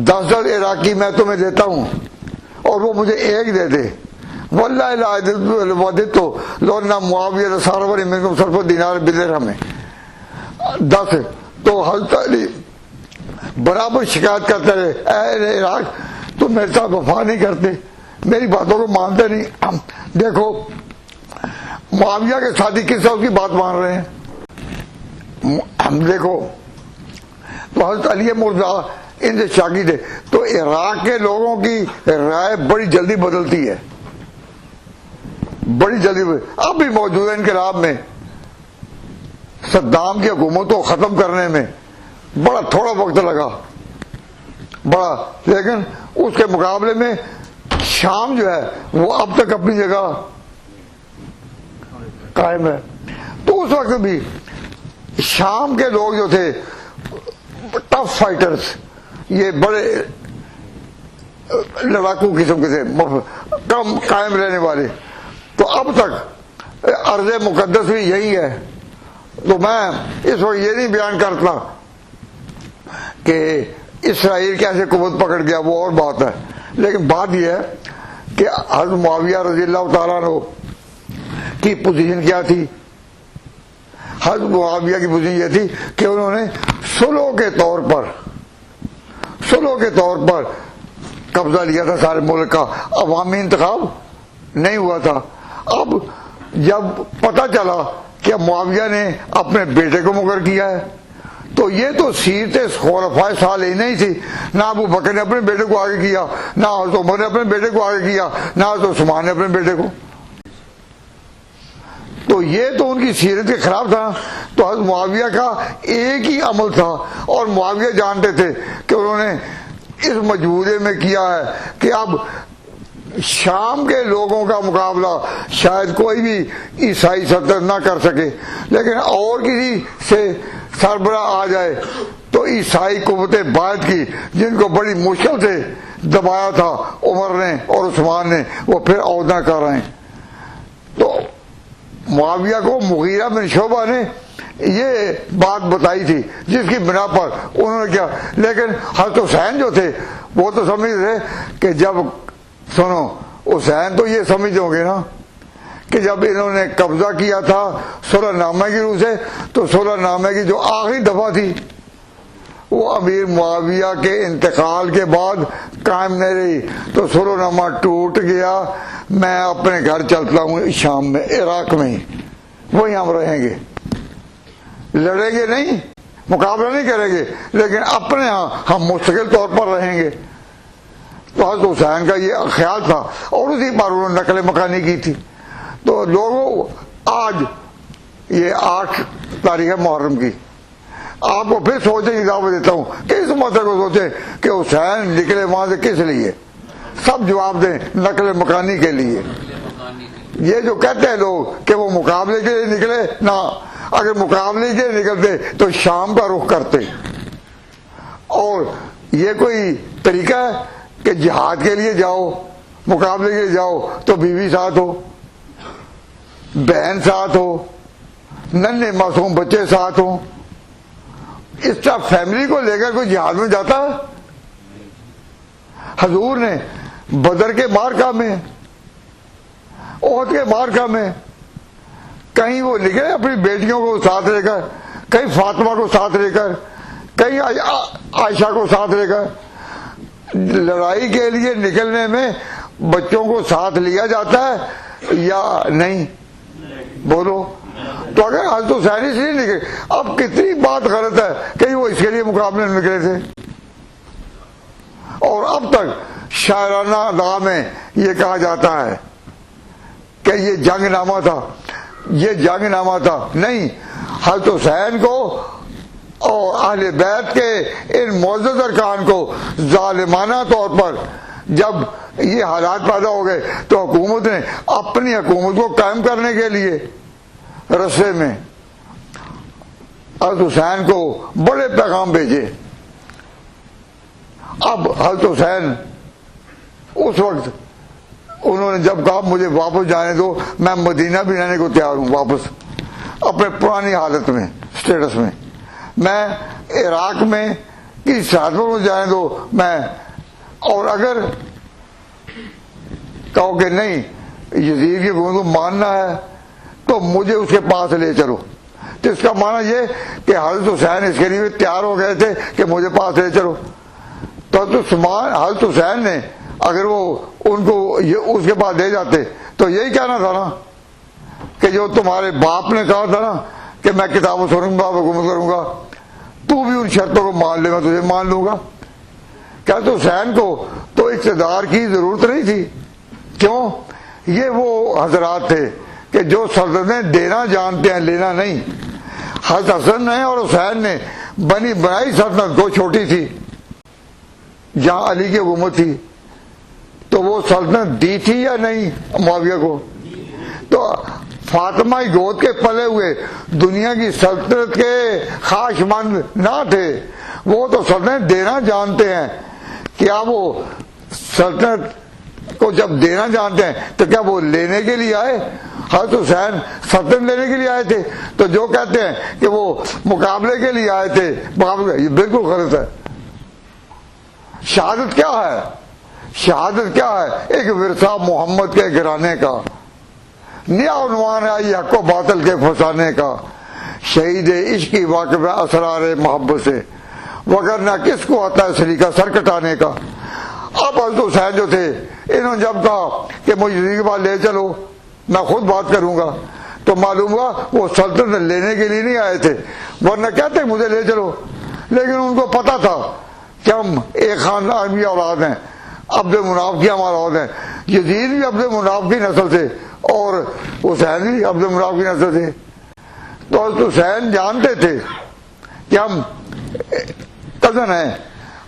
10 عراقی میں تمہیں دیتا ہوں اور وہ مجھے ایک دے دے، واللہ لا وددت لو ان معاویہ صارفنی منکم صرف دینار بدرہم میں 10۔ تو حضرت علی برابر شکایت کرتے رہے، اے عراق تم میرے ساتھ وفا نہیں کرتے، میری باتوں کو مانتے نہیں۔ دیکھو معاویہ کے ساتھی کس طرح اس کی بات مان رہے ہیں، ہم دیکھو تو حضرت علی مرتضیٰ ان سے شاگرد ہے، تو عراق کے لوگوں کی رائے بڑی جلدی بدلتی ہے، بڑی جلدی اب بھی موجود ہے انقلاب میں، صدام کی حکومت کو ختم کرنے میں بڑا تھوڑا وقت لگا بڑا، لیکن اس کے مقابلے میں شام جو ہے وہ اب تک اپنی جگہ قائم ہے۔ تو اس وقت بھی شام کے لوگ جو تھے ٹف فائٹرز، یہ بڑے لڑاکو قسم کے تھے، کم قائم رہنے والے، تو اب تک ارض مقدس بھی یہی ہے۔ تو میں اس وقت یہ نہیں بیان کرتا کہ اسرائیل کیسے قوت پکڑ گیا، وہ اور بات ہے، لیکن بات یہ ہے کہ حضرت معاویہ رضی اللہ تعالیٰ عنہ کی پوزیشن کیا تھی۔ حضرت معاویہ کی پوزیشن یہ تھی کہ انہوں نے صلح کے طور پر قبضہ لیا تھا سارے ملک کا، عوامی انتخاب نہیں ہوا تھا۔ اب جب پتہ چلا کہ معاویہ نے اپنے بیٹے کو مقرر کیا ہے، تو یہ تو سیرت خلفائے صالحین نہیں تھی، نہ ابو بکر نے اپنے بیٹے کو آگے کیا، نہ حضرت عمر نے اپنے بیٹے کو آگے کیا، نہ حضرت عثمان نے اپنے بیٹے کو، تو یہ تو ان کی سیرت کے خلاف تھا۔ تو حضرت معاویہ کا ایک ہی عمل تھا، اور معاویہ جانتے تھے کہ انہوں نے اس مجبورے میں کیا ہے کہ اب شام کے لوگوں کا مقابلہ شاید کوئی بھی عیسائی صدر نہ کر سکے، لیکن اور کسی سے سربراہ آ جائے تو عیسائی قوت باعث کی، جن کو بڑی مشکل سے دبایا تھا عمر نے اور عثمان نے، وہ پھر عہدہ کر رہے ہیں۔ تو معاویہ کو مغیرہ بن شعبہ نے یہ بات بتائی تھی، جس کی بنا پر انہوں نے کیا، لیکن حضرت حسین جو تھے وہ تو سمجھ رہے کہ جب سنو حسین تو یہ سمجھ ہوں گے نا کہ جب انہوں نے قبضہ کیا تھا صلح نامہ کی روح سے، تو صلح نامہ کی جو آخری دفعہ تھی وہ امیر معاویہ کے انتقال کے بعد قائم نہیں رہی، تو صلح نامہ ٹوٹ گیا، میں اپنے گھر چلتا ہوں شام میں، عراق میں ہی، وہیں ہم رہیں گے، لڑیں گے نہیں، مقابلہ نہیں کریں گے، لیکن اپنے ہاں ہم مستقل طور پر رہیں گے۔ تو حضرت حسین کا یہ خیال تھا، اور اسی پر انہوں نے نقل مکانی کی تھی۔ تو لوگوں آج یہ 8 تاریخ ہے محرم کی، آپ کو پھر سوچنے کی دعوت دیتا ہوں کہ اس مسئلے کو سوچیں کہ حسین نکلے وہاں سے کس لیے، سب جواب دیں، نقل مکانی کے لیے۔ یہ جو کہتے ہیں لوگ کہ وہ مقابلے کے لیے نکلے، نہ، اگر مقابلے کے لیے نکلتے تو شام کا رخ کرتے، اور یہ کوئی طریقہ ہے کہ جہاد کے لیے جاؤ، مقابلے کے لیے جاؤ تو بیوی ساتھ ہو، بہن ساتھ ہو، ننھے معصوم بچے ساتھ ہوں، اس طرح فیملی کو لے کر کوئی جہاد میں جاتا ہے؟ حضور نے بدر کے معرکہ میں، احد کے معرکہ میں، کہیں وہ نکلے اپنی بیٹیوں کو ساتھ لے کر، کہیں فاطمہ کو ساتھ لے کر، کہیں عائشہ کو ساتھ لے کر۔ لڑائی کے لیے نکلنے میں بچوں کو ساتھ لیا جاتا ہے یا نہیں؟ بولو۔ تو اگر حضرت حسین اس لیے نکلے، اب کتنی بات غلط ہے کہ وہ اس کے لیے مقابلے میں نکلے تھے، اور اب تک شاعرانہ ادا میں یہ کہا جاتا ہے کہ یہ جنگ نامہ تھا، یہ جنگ نامہ تھا۔ نہیں، حضرت حسین کو اور اہل بیت کے ان معزز ارکان کو ظالمانہ طور پر جب یہ حالات پیدا ہو گئے تو حکومت نے اپنی حکومت کو قائم کرنے کے لیے رستے میں حضرت حسین کو بڑے پیغام بھیجے. اب حضرت حسین اس وقت انہوں نے جب کہا مجھے واپس جانے دو، میں مدینہ بھی رہنے کو تیار ہوں، واپس اپنے پرانی حالت میں، اسٹیٹس میں، میں عراق میں کسی ساتھ میں جانے دو میں، اور اگر کہو کہ نہیں یزید کی حکومت کو ماننا ہے تو مجھے اس کے پاس لے چلو. تو اس کا معنی یہ کہ حضرت حسین اس کے لیے تیار ہو گئے تھے کہ مجھے پاس لے چلو. تو حضرت حسین نے اگر وہ ان کو اس کے پاس لے جاتے تو یہی کہنا تھا نا کہ جو تمہارے باپ نے کہا تھا نا کہ میں کتابوں سنوں گا، حکومت کروں گا، تو بھی ان شرطوں کو مان لے گا، تجھے مان لوں گا. کیا تو حسین کو تو اقتدار کی ضرورت نہیں تھی. کیوں؟ یہ وہ حضرات تھے کہ جو سلطنتیں دینا جانتے ہیں، لینا نہیں. حضرت حسن نے اور حسین نے بنائی سلطنت کو چھوٹی تھی، جہاں علی کی حکومت تھی. تو وہ سلطنت دی تھی یا نہیں معاویہ کو؟ تو فاطمہ گود کے پلے ہوئے دنیا کی سلطنت کے خواہش مند نہ تھے، وہ تو سلطنت دینا جانتے ہیں. کیا وہ سلطنت کو جب دینا جانتے ہیں تو کیا وہ لینے کے لیے آئے؟ حضرت حسین سلطنت لینے کے لیے آئے تھے. تو جو کہتے ہیں کہ وہ مقابلے کے لیے آئے تھے، یہ بالکل غلط ہے. شہادت کیا ہے؟ شہادت کیا ہے؟ ایک ورثہ محمد کے گھرانے کا، نیا عنوان ہے یہ حق و باطل کے پھنسانے کا، شہید عشق کی واقف اسرار محبت سے، وگرنہ کس کو آتا ہے سلیقہ سر کٹانے کا. اب حضرت حسین جو تھے، انہوں نے جب کہا کہ مجھے یزید کے پاس لے چلو، میں خود بات کروں گا، تو معلوم ہوا وہ سلطنت لینے کے لیے نہیں آئے تھے، ورنہ کہتے مجھے لے چلو. لیکن ان کو پتا تھا کہ ہم ایک خاندان کی اولاد ہیں، عبد مناف کی ہم اولاد ہیں. یزید بھی عبد مناف کی نسل تھے اور حسین بھی عبد مناف کی نسل تھے. تو حضرت حسین جانتے تھے کہ ہم کزن ہیں،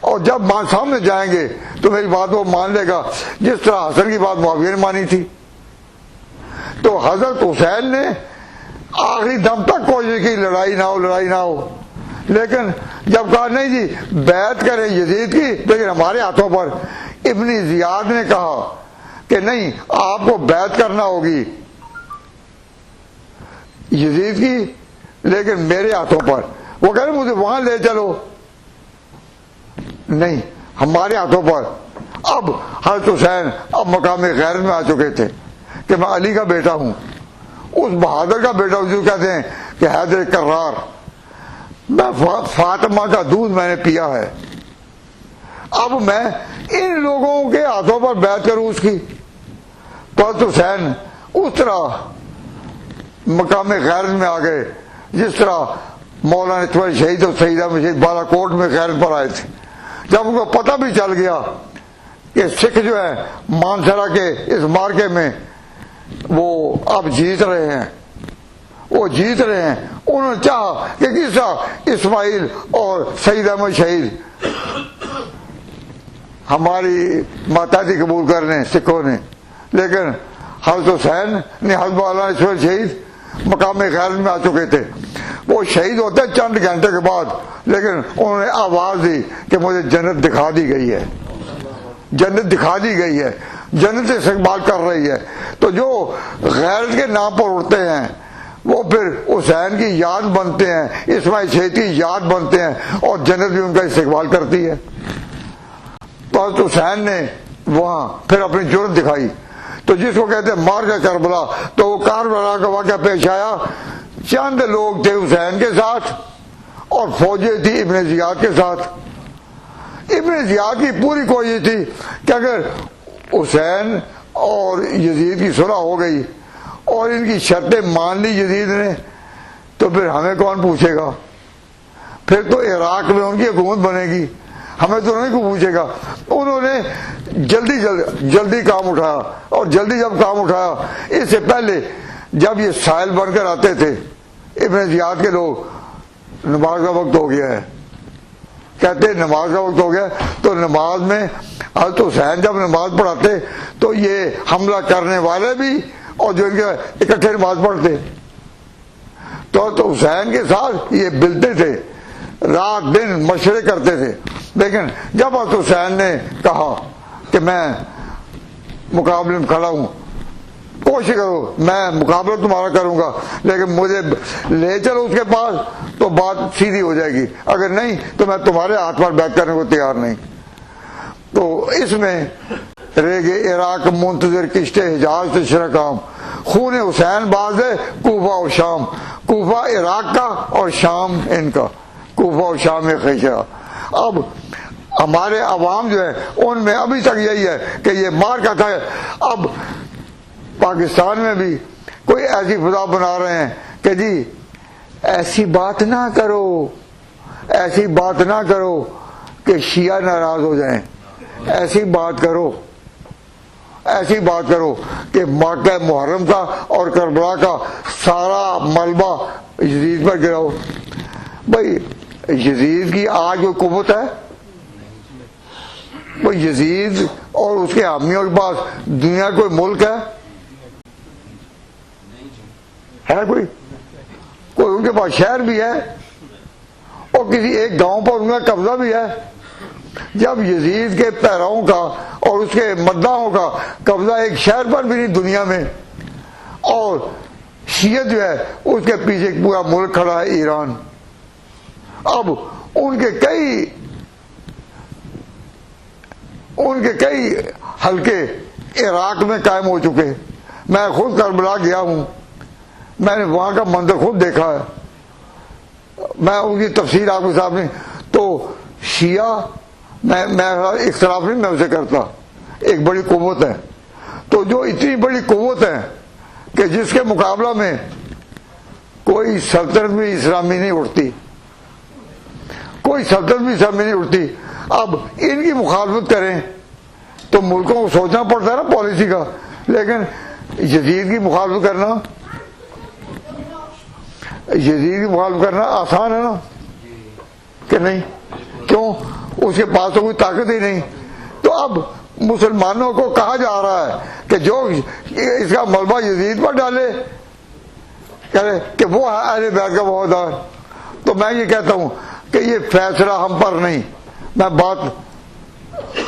اور جب سامنے جائیں گے تو میری بات وہ مان لے گا، جس طرح حسن کی بات معاویہ نے مانی تھی. تو حضرت حسین نے آخری دم تک کوشش کی لڑائی نہ ہو، لڑائی نہ ہو. لیکن جب کہا نہیں جی بیعت کریں یزید کی، لیکن ہمارے ہاتھوں پر، ابن زیاد نے کہا کہ نہیں آپ کو بیعت کرنا ہوگی یزید کی، لیکن میرے ہاتھوں پر. وہ کہہ رہے مجھے وہاں لے چلو، نہیں ہمارے ہاتھوں پر. اب حضرت حسین اب مقام غیرت میں آ چکے تھے کہ میں علی کا بیٹا ہوں، اس بہادر کا بیٹا ہوں جو کہتے ہیں کہ حیدر کرار، میں فاطمہ کا دودھ میں نے پیا ہے. اب میں ان لوگوں کے ہاتھوں پر بیعت کروں اس کی. تو حضرت حسین اس طرح مقام غیرت میں آ گئے جس طرح مولانا اطمینان شہید اور سیدہ شہید بالا کوٹ میں غیرت پر آئے تھے. جب ان کو پتہ بھی چل گیا کہ سکھ جو ہے مانسرا کے اس مارکے میں وہ اب جیت رہے ہیں، وہ جیت رہے ہیں، انہوں نے چاہا کہ کس طرح اسماعیل اور سید احمد شہید ہماری ماتحتی قبول کر لیں سکھوں نے. لیکن حضرت حسین نے حضرت مولانا اسماعیل شہید مقام غیرت میں آ چکے تھے. وہ شہید ہوتے چند گھنٹے کے بعد، لیکن انہوں نے آواز دی کہ مجھے جنت دکھا دی گئی ہے، جنت دکھا دی گئی ہے، جنت سے استقبال کر رہی ہے. تو جو غیرت کے نام پر اڑتے ہیں وہ پھر حسین کی یاد بنتے ہیں، اسماعیل شہید کی یاد بنتے ہیں، اور جنت بھی ان کا استقبال کرتی ہے. تو حضرت حسین نے وہاں پھر اپنی جرأت دکھائی. تو جس کو کہتے ہیں مار کا کربلا، تو وہ کربلا کا واقعہ پیش آیا. چند لوگ تھے حسین کے ساتھ اور فوجیں تھی ابن زیاد کے ساتھ. ابن زیاد کی پوری کوشش تھی کہ اگر حسین اور یزید کی صلح ہو گئی اور ان کی شرطیں مان لی یزید نے، تو پھر ہمیں کون پوچھے گا؟ پھر تو عراق میں ان کی حکومت بنے گی، ہمیں تو نہیں کو پوچھے گا. انہوں نے جلدی کام اٹھایا، اور جلدی جب کام اٹھایا، اس سے پہلے جب یہ سائل بن کر آتے تھے ابن زیاد کے لوگ، نماز کا وقت ہو گیا ہے، کہتے ہیں نماز کا وقت ہو گیا. تو نماز میں حضرت حسین جب نماز پڑھاتے تو یہ حملہ کرنے والے بھی اور جو ان کے اکٹھے نماز پڑھتے. تو حسین کے ساتھ یہ ملتے تھے، رات دن مشورے کرتے تھے. لیکن جب حضرت حسین نے کہا کہ میں مقابلے میں کھڑا ہوں، کوشش کرو میں مقابلہ تمہارا کروں گا، لیکن مجھے لے چلو اس کے پاس تو بات سیدھی ہو جائے گی، اگر نہیں تو میں تمہارے ہاتھ پر بیٹھ کرنے کو تیار نہیں. تو اس میں ریگ عراق منتظر کشتے حجاز سے شرکام، خون حسین باز ہے کوفہ اور شام، کوفہ عراق کا اور شام ان کا، کوفہ اور شام میں خیشہ. اب ہمارے عوام جو ہے ان میں ابھی تک یہی ہے کہ یہ مار کا تھا. اب پاکستان میں بھی کوئی ایسی فضا بنا رہے ہیں کہ جی ایسی بات نہ کرو، ایسی بات نہ کرو کہ شیعہ ناراض ہو جائیں، ایسی بات کرو، ایسی بات کرو کہ موقع محرم کا اور کربلا کا سارا ملبہ یزید پر گراؤ. بھائی یزید کی آج کوئی قوت ہے؟ بھائی یزید اور اس کے حامیوں کے پاس دنیا کوئی ملک ہے کوئی ان کے پاس شہر بھی ہے اور کسی ایک گاؤں پر ان کا قبضہ بھی ہے. جب یزید کے پیراؤں کا اور اس کے مداحوں کا قبضہ ایک شہر پر بھی نہیں دنیا میں، اور شیعہ جو ہے اس کے پیچھے ایک پورا ملک کھڑا ہے ایران. اب ان کے کئی حلقے عراق میں قائم ہو چکے. میں خود کربلا گیا ہوں، میں نے وہاں کا منظر خود دیکھا ہے، میں ان کی تفصیل آپ کے سامنے. تو شیعہ میں اختلاف نہیں میں اسے کرتا، ایک بڑی قوت ہے. تو جو اتنی بڑی قوت ہے کہ جس کے مقابلہ میں کوئی سلطنت بھی اسلامی نہیں اٹھتی، کوئی سلطنت بھی اسلامی نہیں اٹھتی. اب ان کی مخالفت کریں تو ملکوں کو سوچنا پڑتا ہے نا پالیسی کا. لیکن یزید کی مخالفت کرنا، یزید کی مخالفت کرنا آسان ہے نا کہ نہیں؟ کیوں؟ اس کے پاس تو کوئی طاقت ہی نہیں. تو اب مسلمانوں کو کہا جا رہا ہے کہ جو اس کا ملبہ یزید پر ڈالے کرے کہ وہ ہے اہل بیت کا وفادار. تو میں یہ کہتا ہوں کہ یہ فیصلہ ہم پر نہیں. میں بات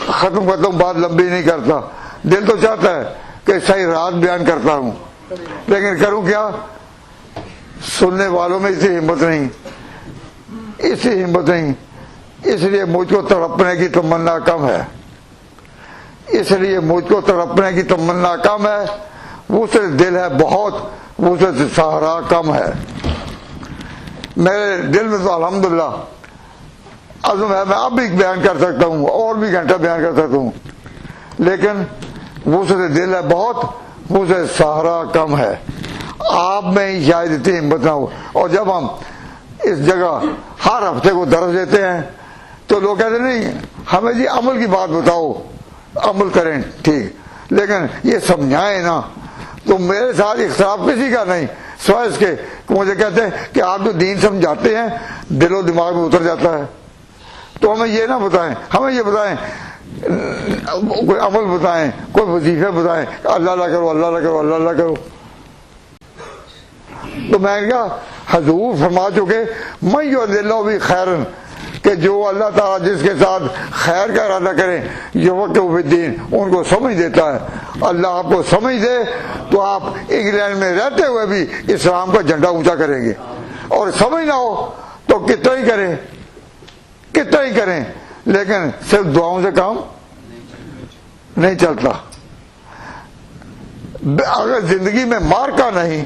ختم کرتا ہوں، بات لمبی نہیں کرتا. دل تو چاہتا ہے کہ صحیح رات بیان کرتا ہوں، لیکن کروں کیا؟ سننے والوں میں اسی ہمت نہیں، اسی ہمت نہیں. اس لیے مجھ کو تڑپنے کی تمنا کم ہے، اس لیے مجھ کو تڑپنے کی تمنا کم ہے. وسعت دل ہے بہت، وسعت سہارا کم ہے. میرے دل میں تو الحمدللہ عزم ہے، میں اب بھی بیان کر سکتا ہوں اور بھی گھنٹہ بیان کر سکتا ہوں، لیکن وسعت دل ہے بہت، وسعت سہارا کم ہے. آپ میں ہی شاید اتنی ہمت نہ ہو. اور جب ہم اس جگہ ہر ہفتے کو درس دیتے ہیں تو لوگ کہتے نہیں ہمیں جی عمل کی بات بتاؤ، عمل کریں ٹھیک، لیکن یہ سمجھائیں نا. تو میرے ساتھ اختلاف کسی کا نہیں، سوائے اس کے مجھے کہتے ہیں کہ آپ جو دین سمجھاتے ہیں دل و دماغ میں اتر جاتا ہے. تو ہمیں یہ نہ بتائیں، ہمیں یہ بتائیں، کوئی عمل بتائیں، کوئی وظیفے بتائیں، اللہ اللہ کرو، اللہ اللہ کرو، اللہ اللہ کرو. تو میں نے کہا حضور فرما چکے میں اللہ بھی خیرن، کہ جو اللہ تعالیٰ جس کے ساتھ خیر کا ارادہ کرے یہ وقت الدین ان کو سمجھ دیتا ہے. اللہ آپ کو سمجھ دے تو آپ انگلینڈ میں رہتے ہوئے بھی اسلام کا جھنڈا اونچا کریں گے، اور سمجھ نہ ہو تو کتنا ہی کریں، کتنا ہی کریں، لیکن صرف دعاؤں سے کام نہیں چلتا. اگر زندگی میں مار کا نہیں،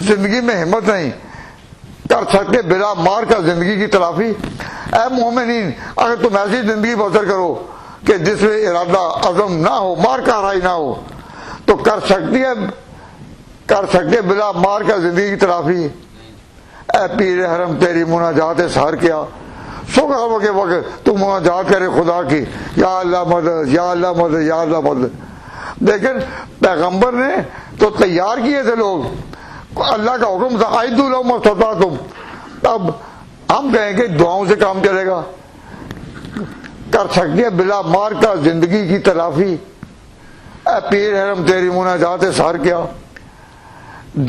زندگی میں ہمت نہیں کر سکتے بلا مار کا زندگی کی تلافی. اے مومنین، اگر تم ایسی زندگی بسر کرو کہ جس میں ارادہ عزم نہ ہو، مار کا آرائی نہ ہو، تو کر سکتے بلا مار کا زندگی کی تلافی. اے پیر حرم تیری مناجات سحر کیا، صبح کے وقت تم مناجات کرے خدا کی، یا اللہ مدد، یا اللہ مدد، یا اللہ مدد. لیکن پیغمبر نے تو تیار کیے تھے لوگ، اللہ کا حکم تھا اعدوا لهم ما استطعتم. اب ہم کہیں کہ دعاؤں سے کام چلے گا، کر سکتے ہیں بلا مار کا زندگی کی تلافی. اے پیر حرم تیری مناجات سحر کیا.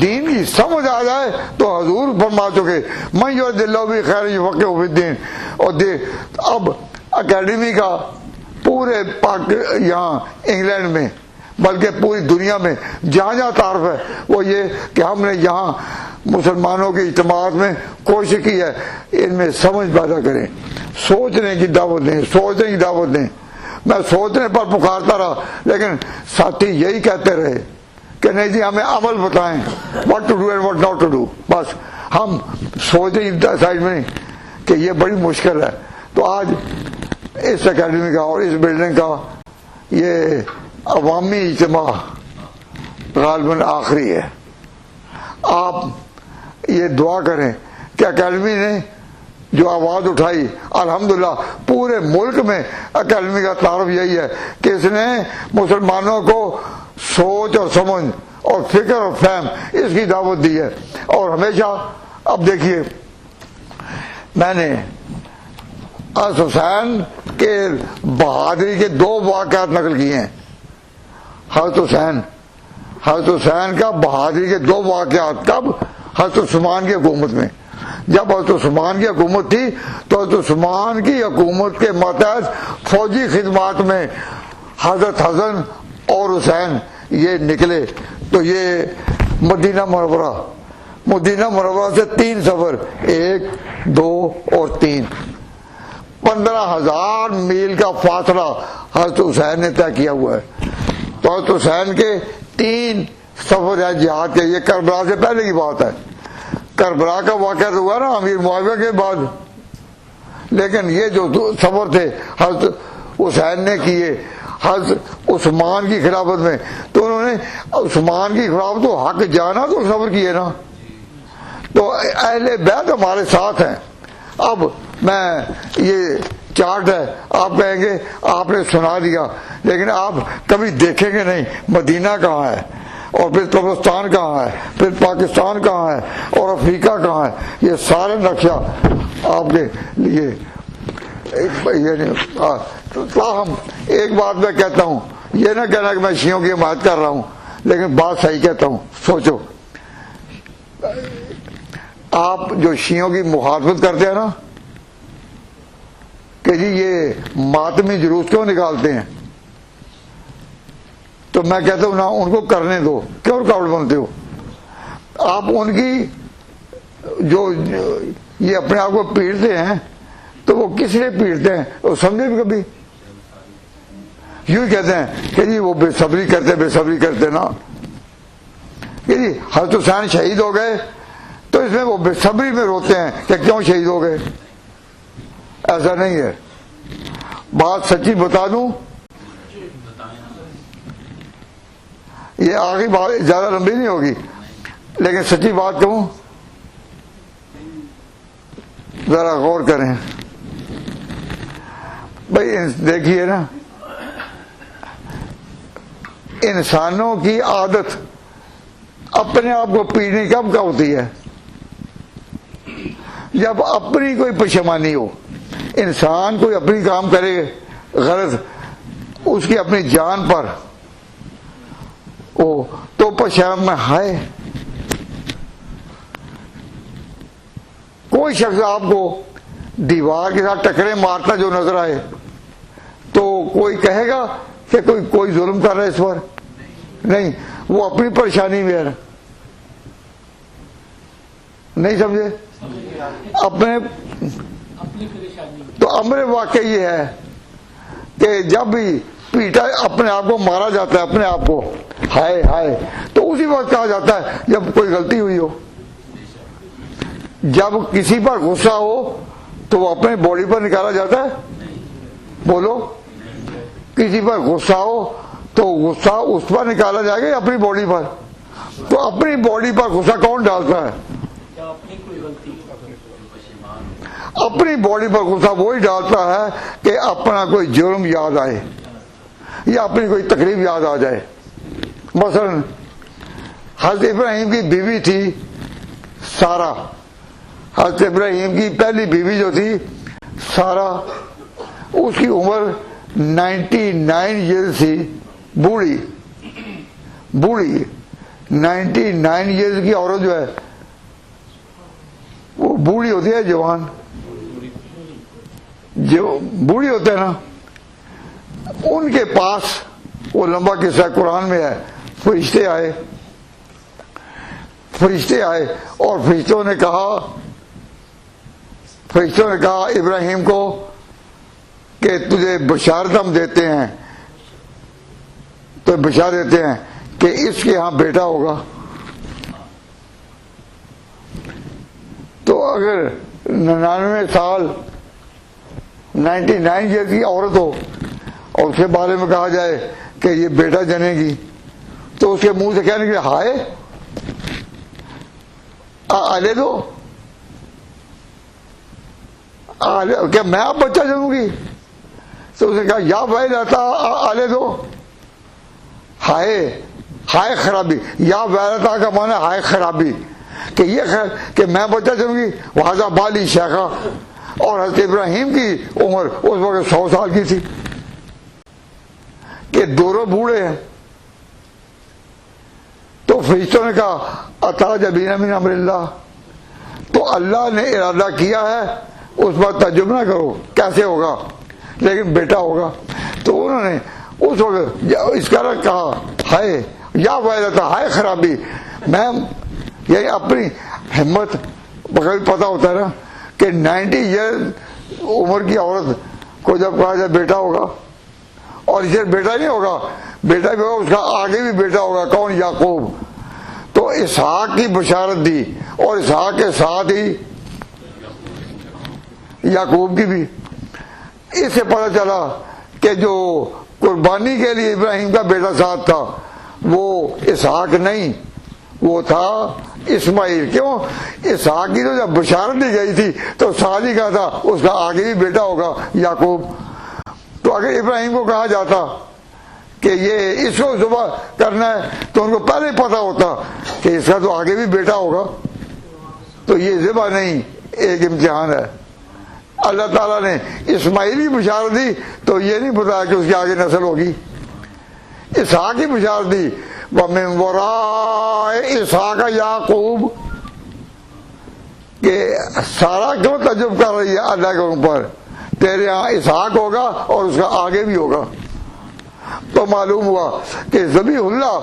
دین کی سمجھ آ جائے تو حضور فرما چکے میں یرد اللہ بھی خیر یفقہہ فی الدین. اور اب اکیڈمی کا پورے یہاں انگلینڈ میں بلکہ پوری دنیا میں جہاں جہاں تعارف ہے وہ یہ کہ ہم نے یہاں مسلمانوں کے اجتماعات میں کوشش کی ہے ان میں سمجھ پیدا کریں, سوچنے کی دعوت دیں, سوچنے کی دعوت دیں. میں سوچنے پر پکارتا رہا لیکن ساتھی یہی کہتے رہے کہ نہیں جی ہمیں عمل بتائیں, what to do and what not to do. بس ہم سوچنے کی سائڈ میں نہیں کہ یہ بڑی مشکل ہے. تو آج اس اکیڈمی کا اور اس بلڈنگ کا یہ عوامی اجتماع غالباً آخری ہے. آپ یہ دعا کریں کہ اکیڈمی نے جو آواز اٹھائی, الحمدللہ پورے ملک میں اکیڈمی کا تعارف یہی ہے کہ اس نے مسلمانوں کو سوچ اور سمجھ اور فکر اور فہم اس کی دعوت دی ہے. اور ہمیشہ اب دیکھیے میں نے حسین کے بہادری کے 2 واقعات نقل کیے ہیں. حضرت حسین کا بہادری کے 2 واقعات. کب؟ حضرت عثمان کی حکومت میں. جب حضرت عثمان کی حکومت تھی تو حضرت عثمان کی حکومت کے ماتحت فوجی خدمات میں حضرت حسن اور حسین یہ نکلے. تو یہ مدینہ منورہ سے 3 سفر, 1, 2 اور 3, 15,000 میل کا فاصلہ حضرت حسین نے طے کیا ہوا ہے. تو حضرت حسین کے 3 سفر ہے جہاد کے. یہ کربلا سے پہلے کی بات ہے. کربلا کا واقعہ تو ہوا نا امیر معاویہ کے بعد, لیکن یہ جو سفر تھے حضرت حسین نے کیے حضرت عثمان کی خلافت میں, تو انہوں نے عثمان کی خلافت کو حق جانا تو سفر کیے نا. تو اہل بیت ہمارے ساتھ ہیں. اب میں یہ چارٹ ہے, آپ کہیں گے آپ نے سنا دیا لیکن آپ کبھی دیکھیں گے نہیں مدینہ کہاں ہے, اور پھر قبرستان کہاں ہے, پھر پاکستان کہاں ہے, اور افریقہ کہاں ہے. یہ سارے نقشہ آپ کے لیے تاہم ایک بات میں کہتا ہوں, یہ نہ کہنا کہ میں شیعوں کی حمایت کر رہا ہوں, لیکن بات صحیح کہتا ہوں. سوچو آپ جو شیعوں کی مخالفت کرتے ہیں نا کہ جی یہ ماتمی جلوس کیوں نکالتے ہیں, تو میں کہتا ہوں نا ان کو کرنے دو, کیوں رکاوٹ بنتے ہو آپ ان کی. جو یہ اپنے آپ کو پیٹتے ہیں تو وہ کس لیے پیٹتے ہیں وہ سمجھے بھی کبھی؟ یوں کہتے ہیں کہ جی وہ بے صبری کرتے نا کہ جی حضرت حسین شہید ہو گئے تو اس میں وہ بے صبری میں روتے ہیں کہ کیوں شہید ہو گئے. ایسا نہیں ہے. بات سچی بتا دوں, یہ آخری بات زیادہ لمبی نہیں ہوگی لیکن سچی بات کہوں, ذرا غور کریں بھائی. دیکھیے نا انسانوں کی عادت اپنے آپ کو پیٹنے کب کا ہوتی ہے؟ جب اپنی کوئی پشیمانی ہو. انسان کوئی اپنی کام کرے غلط, اس کی اپنی جان پر ہو تو پشیمان میں ہائے. کوئی شخص آپ کو دیوار کے ساتھ ٹکرے مارتا جو نظر آئے تو کوئی کہے گا کہ کوئی ظلم کر رہا ہے اس پر؟ نہیں, وہ اپنی پریشانی میں ہے. نہیں سمجھے؟ اپنے تو امر واقع یہ ہے کہ جب بھی پیٹا اپنے آپ کو مارا جاتا ہے اپنے آپ کو ہائے ہائے, تو اسی وقت کہا جاتا ہے جب کوئی غلطی ہوئی ہو. جب کسی پر غصہ ہو تو وہ اپنے باڈی پر نکالا جاتا ہے؟ بولو, کسی پر غصہ ہو تو غصہ اس پر نکالا جائے گا یا اپنی باڈی پر؟ تو اپنی باڈی پر غصہ کون ڈالتا ہے؟ اپنی باڈی پر غصہ وہی ڈالتا ہے کہ اپنا کوئی جرم یاد آئے یا اپنی کوئی تکلیف یاد آ جائے. مثلا حضرت ابراہیم کی بیوی تھی سارا, حضرت ابراہیم کی پہلی بیوی جو تھی سارا, اس کی عمر 99 ایئر تھی, بوڑھی 99 ایئرز کی عورت جو ہے وہ بوڑھی ہوتی ہے جوان، جو بوڑھی ہوتے ہیں نا ان کے پاس وہ لمبا قصہ قرآن میں ہے، فرشتے آئے اور فرشتوں نے کہا ابراہیم کو کہ تجھے بشارت ہم دیتے ہیں، تو بشارت دیتے ہیں کہ اس کے ہاں بیٹا ہوگا۔ تو اگر 99 سال 99 ایئر کی عورت ہو اور اس کے بارے میں کہا جائے کہ یہ بیٹا جنے گی، تو اس کے منہ سے کیا نکلے؟ ہائے آلے دو، کیا میں اب بچہ جنوں گی؟ تو اس نے کہا یا بھائی رہتا آلے دو، ہائے خرابی، یا ویرتا کا معنی ہائے خرابی کہ یہ خیر کہ میں بچہ جنوں گی۔ وہذا بالی شیخا، اور حضرت ابراہیم کی عمر اس وقت 100 سال کی تھی کہ دونوں بوڑھے ہیں۔ تو فرشتوں نے کہا اتعجبین من امر اللہ، تو اللہ نے ارادہ کیا ہے اس بات تعجب نہ کرو کیسے ہوگا، لیکن بیٹا ہوگا۔ تو انہوں نے اس وقت اس کا کہا ہائے یا ویلتا، ہائے خرابی، میں یہی اپنی ہمت بغیر پتہ ہوتا ہے نا کہ 90 ایئر عمر کی عورت کو جب کہا جائے بیٹا ہوگا، اور اسے بیٹا نہیں ہوگا، بیٹا بھی ہوگا، اس کا آگے بھی بیٹا ہوگا، کون؟ یعقوب۔ تو اسحاق کی بشارت دی اور اسحاق کے ساتھ ہی یعقوب کی بھی۔ اس سے پتہ چلا کہ جو قربانی کے لیے ابراہیم کا بیٹا ساتھ تھا وہ اسحاق نہیں، وہ تھا اسماعیل۔ کیوں؟ اسحاق کی تو جب بشارت دی گئی تھی تو ساتھ ہی کہا تھا اس کا آگے بھی بیٹا ہوگا، یعقوب۔ تو اگر ابراہیم کو کہا جاتا کہ یہ اس کو ذبح کرنا ہے تو ان کو پہلے ہی پتا ہوتا کہ اس کا تو آگے بھی بیٹا ہوگا۔ تو یہ ذبح نہیں، ایک امتحان ہے۔ اللہ تعالیٰ نے اسماعیل کی بشارت دی تو یہ نہیں بتایا کہ اس کی آگے نسل ہوگی۔ اسحاق کی بشارت دی وَمِن وَرَاءِ اسحاق یعقوب، کہ سارا کیوں تعجب کر رہی ہے اللہ کے اوپر، تیرے ہاں اسحاق ہوگا اور اس کا آگے بھی ہوگا۔ تو معلوم ہوا کہ ذبیح اللہ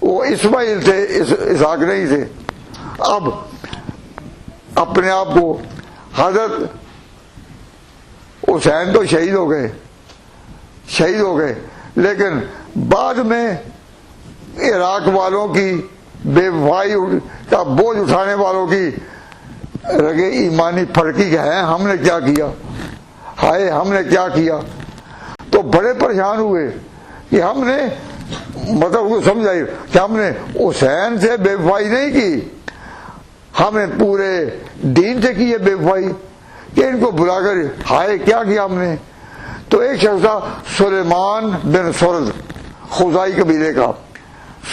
وہ اسماعیل تھے، اسحاق نہیں تھے۔ اب اپنے آپ کو حضرت حسین تو شہید ہو گئے، لیکن بعد میں عراق والوں کی بے وفائی کا بوجھ اٹھانے والوں کی رگے ایمانی پھڑکی کہ ہے ہم نے کیا کیا، ہائے ہم نے کیا کیا۔ تو بڑے پریشان ہوئے کہ ہم نے مطلب کو سمجھائی کہ ہم نے حسین سے بے وفائی نہیں کی، ہم نے پورے دین سے کی ہے بے وفائی، کہ ان کو بلا کر ہائے کیا کیا ہم نے۔ تو ایک شخص تھا سلیمان بن سرد خزائی قبیلے کا،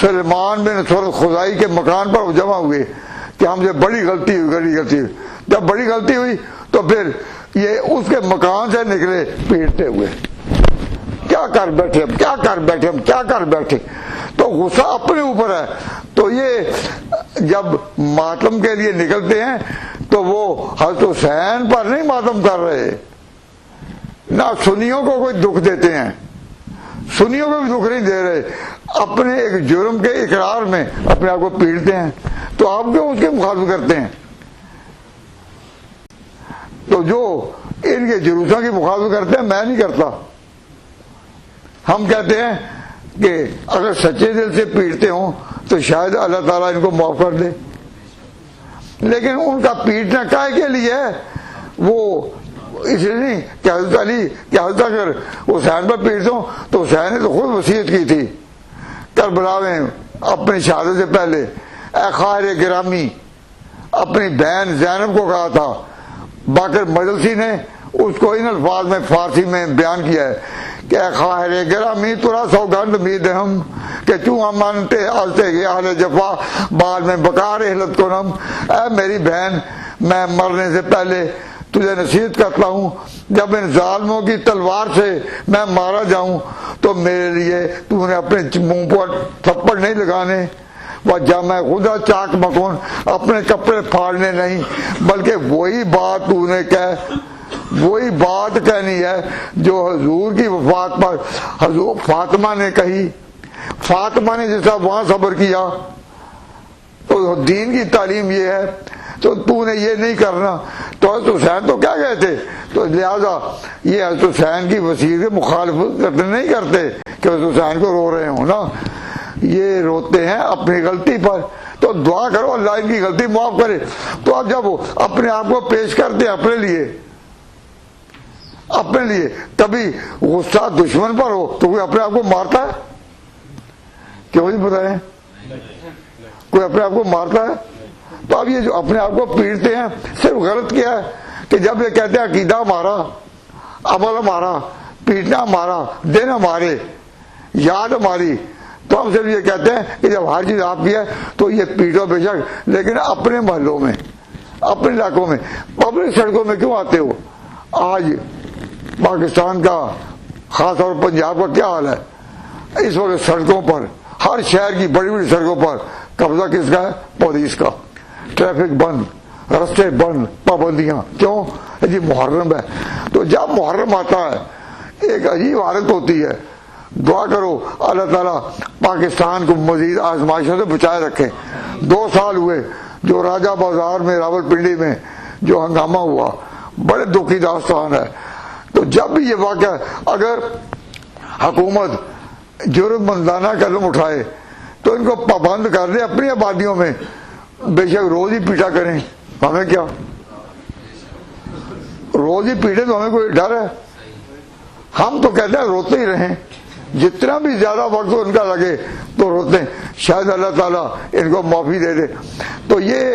سلیمان بن سرد خزائی کے مکان پر وہ جمع ہوئے کہ ہم سے بڑی غلطی ہوئی۔ جب بڑی غلطی ہوئی تو پھر یہ اس کے مکان سے نکلے پیٹتے ہوئے، کیا کر بیٹھے۔ تو غصہ اپنے اوپر ہے۔ تو یہ جب ماتم کے لیے نکلتے ہیں تو وہ حضرت حسین پر نہیں ماتم کر رہے، نہ سنیوں کو کوئی دکھ دیتے ہیں، سنیوں کو بھی دکھ نہیں دے رہے، اپنے ایک جرم کے اقرار میں اپنے آپ کو پیٹتے ہیں۔ تو آپ کیوں اس کے مخالفت کرتے ہیں؟ تو جو ان کے جلوسوں کی مخالفت کرتے ہیں میں نہیں کرتا۔ ہم کہتے ہیں کہ اگر سچے دل سے پیٹتے ہوں تو شاید اللہ تعالیٰ ان کو معاف کر دے، لیکن ان کا پیٹنا کائے کے لیے ہے؟ وہ اس لیے نہیں کہ حضرت علی کہ حضرت اگر حسین پر پیٹتا ہوں تو حسین نے تو خود وصیت کی تھی کربلا میں اپنی شہادت سے پہلے، اے خواہر گرامی، اپنی بہن زینب کو کہا تھا۔ باقر مجلسی نے اس کو ان الفاظ میں فارسی میں بیان کیا ہے کہ اے خواہر گرامی ترا سوگند مید ہم کہ تو امانتے آلتے گئے اہل جفا بعد میں بکار اہلت کنم۔ اے میری بہن، میں مرنے سے پہلے تجھے نصیحت کرتا ہوں، جب ان ظالموں کی تلوار سے میں مارا جاؤں تو میرے لیے تو نے اپنے منہ پر تھپڑ نہیں لگانے، وہ جمع خدا چاک مکن، اپنے کپڑے پھاڑنے نہیں، بلکہ وہی بات تو نے وہی بات کہنی ہے جو حضور کی وفات پر حضور فاطمہ نے کہی. فاطمہ نے جیسا وہاں صبر کیا، تو دین کی تعلیم یہ ہے، تو نے یہ نہیں کرنا. تو حضرت حسین تو کیا کہتے، تو لہذا یہ حضرت حسین کی وسیع مخالفت نہیں کرتے کہ حضرت حسین کو رو رہے ہوں نا، یہ روتے ہیں اپنی غلطی پر. تو دعا کرو اللہ ان کی غلطی معاف کرے. تو اب جب وہ اپنے آپ کو پیش کرتے اپنے لیے کبھی غصہ دشمن پر ہو تو کوئی اپنے آپ کو مارتا ہے؟ کیوں نہیں بتائیں؟ کوئی اپنے آپ کو مارتا ہے؟ تو اب یہ جو اپنے آپ کو پیٹتے ہیں صرف غلط کیا ہے کہ جب یہ کہتے ہیں عقیدہ ہمارا، عمل ہمارا، پیٹنا ہمارا، دن ہمارے، یاد ہماری، تو ہم صرف یہ کہتے ہیں کہ جب ہر چیز آپ کی ہے تو یہ پیٹو بے شک، لیکن اپنے محلوں میں، اپنے علاقوں میں، پبلک سڑکوں میں کیوں آتے ہو؟ آج پاکستان کا خاص طور پر پنجاب کا کیا حال ہے؟ اس وقت سڑکوں پر، ہر شہر کی بڑی بڑی سڑکوں پر قبضہ کس کا ہے؟ پولیس کا. ٹریفک بند، راستے بند، پابندیاں. کیوں؟ جی محرم ہے. تو جب محرم آتا ہے ایک عجیب حالت ہوتی ہے. دعا کرو اللہ تعالیٰ پاکستان کو مزید آزمائشوں سے بچائے رکھے. 2 سال ہوئے جو راجہ بازار میں راول پنڈی میں جو ہنگامہ ہوا، بڑے دکھی داستان ہے. تو جب بھی یہ واقعہ، اگر حکومت جرم مندانہ قدم اٹھائے تو ان کو پابند کر دے اپنی آبادیوں میں، بے شک روز ہی پیٹا کریں، ہمیں کیا؟ روز ہی پیٹے تو ہمیں کوئی ڈر ہے؟ ہم تو کہتے ہیں روتے ہی رہیں، جتنا بھی زیادہ وقت ان کا لگے تو روتے ہیں، شاید اللہ تعالیٰ ان کو معافی دے دے. تو یہ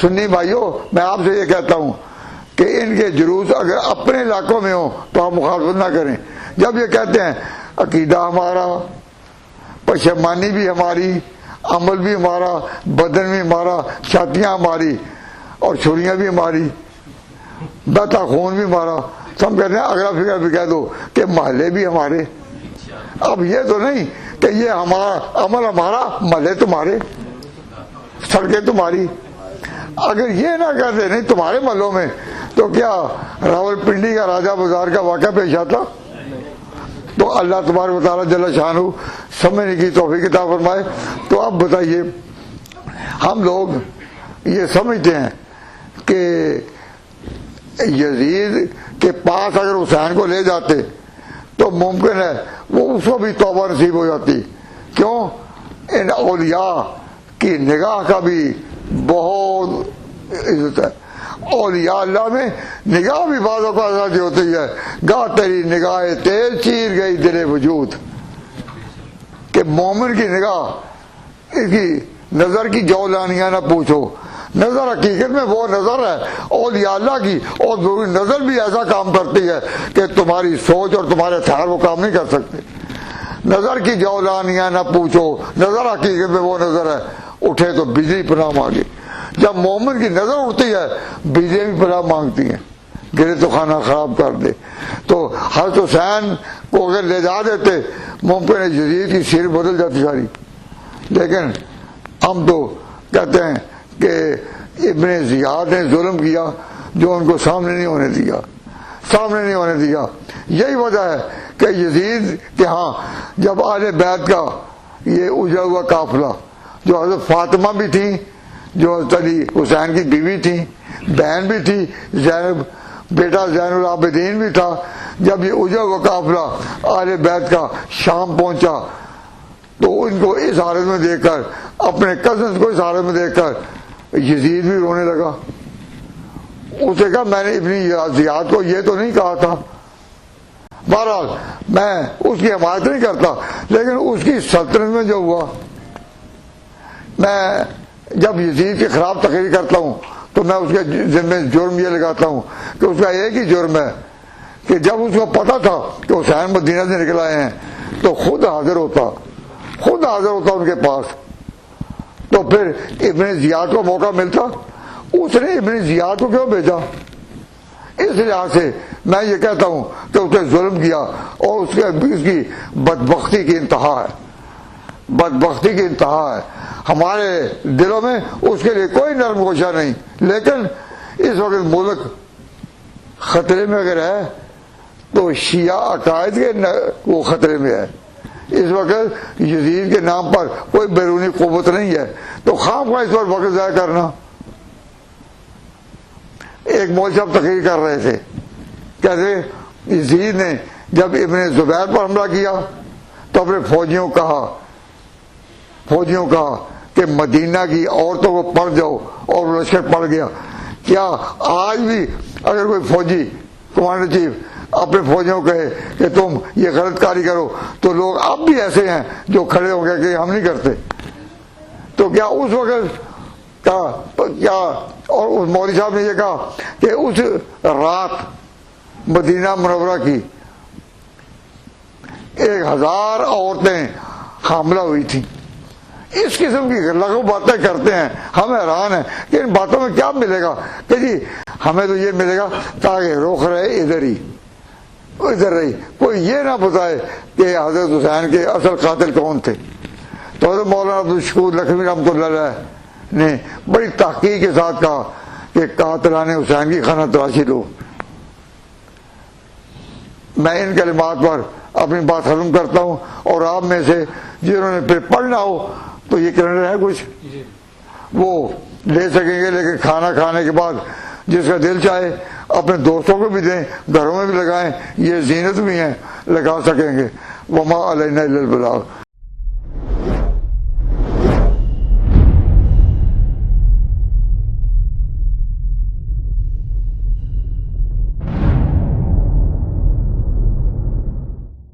سنی بھائیوں، میں آپ سے یہ کہتا ہوں کہ ان کے جلوس اگر اپنے علاقوں میں ہوں تو آپ مخالفت نہ کریں. جب یہ کہتے ہیں عقیدہ ہمارا، پشیمانی بھی ہماری، عمل بھی ہمارا، بدن بھی ہمارا، چھاتیاں ہماری اور چھریاں بھی ہماری، بہتا خون بھی ہمارا، تو ہم کہتے ہیں اگلا فکر بھی کہہ دو کہ محلے بھی ہمارے. اب یہ تو نہیں کہ یہ ہمارا عمل ہمارا، محلے تمہارے، سڑکیں تمہاری. اگر یہ نہ کہتے نہیں تمہارے محلوں میں، تو کیا راول پنڈی کا راجہ بازار کا واقعہ پیش آتا؟ تو اللہ تبارک و تعالیٰ جل شانہ سمجھنے کی توفیق عطا فرمائے. تو اب بتائیے، ہم لوگ یہ سمجھتے ہیں کہ یزید کے پاس اگر حسین کو لے جاتے تو ممکن ہے وہ اس کو بھی توبہ نصیب ہو جاتی. کیوں؟ ان اولیاء کی نگاہ کا بھی بہت عزت ہے. اولیاء اللہ میں نگاہ بھی بعض اوقات ایسی ہوتی ہے، گاہ تیری نگاہ تیز چیر گئی دل وجود، کہ مومن کی نگاہ، اس کی نظر کی جولانیاں نہ پوچھو. نظر حقیقت میں وہ نظر ہے اولیاء اللہ کی، اور ضروری نظر بھی ایسا کام کرتی ہے کہ تمہاری سوچ اور تمہارے خیال وہ کام نہیں کر سکتے. نظر کی جولانیاں نہ پوچھو، نظر حقیقت میں وہ نظر ہے. اٹھے تو بجلی پناہ مانگے. جب مومن کی نظر اٹھتی ہے بجلی بھی پناہ مانگتی ہیں، گرے تو خانہ خراب کر دے. تو حضرت حسین کو اگر لے جا دیتے ممکن ہے یزید کی سیر بدل جاتی ساری. لیکن ہم تو کہتے ہیں کہ ابن زیاد نے ظلم کیا جو ان کو سامنے نہیں ہونے دیا. یہی وجہ ہے کہ یزید کے ہاں جب اہل بیت کا یہ اجڑا ہوا قافلہ، جو حضرت فاطمہ بھی تھی، جو حضرت علی حسین کی بیوی تھی، بہن بھی تھی زینب، بیٹا زین العابدین بھی تھا، جب یہ اجڑا ہوا قافلہ اہل بیت کا شام پہنچا تو ان کو اس حالت میں دیکھ کر، اپنے کزنز کو اس حالت میں دیکھ کر یزید بھی رونے لگا. اسے کہا میں نے ابن زیاد کو یہ تو نہیں کہا تھا. بہرحال میں اس کی حمایت نہیں کرتا، لیکن اس کی سلطنت میں جو ہوا، میں جب یزید کی خراب تقریر کرتا ہوں تو میں اس کے ذمہ جرم یہ لگاتا ہوں کہ اس کا ایک ہی جرم ہے کہ جب اس کو پتا تھا کہ حسین مدینہ سے نکل آئے ہیں تو خود حاضر ہوتا ان کے پاس. تو پھر ابن زیاد کو موقع ملتا، اس نے ابن زیاد کو کیوں بھیجا؟ اس لحاظ سے میں یہ کہتا ہوں کہ اس نے ظلم کیا اور اس کی بدبختی کی انتہا ہے. بدبختی کی انتہا ہے. ہمارے دلوں میں اس کے لیے کوئی نرم گوشہ نہیں. لیکن اس وقت ملک خطرے میں اگر ہے تو شیعہ عقائد کے وہ خطرے میں ہے. اس وقت یزید کے نام پر کوئی بیرونی قوت نہیں ہے, تو خام خواہ اس پر وقت ضائع کرنا. ایک مول صاحب تقریر کر رہے تھے, کہتے یزید نے جب ابن زبیر پر حملہ کیا تو اپنے فوجیوں کہا کہ مدینہ کی عورتوں کو پڑھ جاؤ, اور لشکر پڑھ گیا. کیا آج بھی اگر کوئی فوجی کمانڈر چیف اپنے فوجیوں کہے کہ تم یہ غلط کاری کرو تو لوگ اب بھی ایسے ہیں جو کھڑے ہو گئے کہ ہم نہیں کرتے؟ تو کیا اس وقت کیا اور اس مولوی صاحب نے یہ کہا کہ اس رات مدینہ منورہ کی 1000 عورتیں حاملہ ہوئی تھیں. اس قسم کی لغو باتیں کرتے ہیں, ہم حیران ہیں کہ ان باتوں میں کیا ملے گا کہ جی ہمیں تو یہ ملے گا تاکہ رخ رہے ادھر رہی, کوئی یہ نہ بتائے کہ حضرت حسین کے اصل قاتل کون تھے. تو حضرت مولانا عبدالشکور لکھوی رحمۃ اللہ علیہ نے بڑی تحقیق کے ساتھ کہا کہ قاتلان حسین کی خانہ تراشی لو. میں ان کلمات پر اپنی بات ختم کرتا ہوں, اور آپ میں سے جنہوں نے پھر پڑھنا ہو تو یہ کیلنڈر ہے کچھ وہ لے سکیں گے, لیکن کھانا کھانے کے بعد جس کا دل چاہے اپنے دوستوں کو بھی دیں, گھروں میں بھی لگائیں, یہ زینت بھی ہیں, لگا سکیں گے. وما علینا الا البلاغ.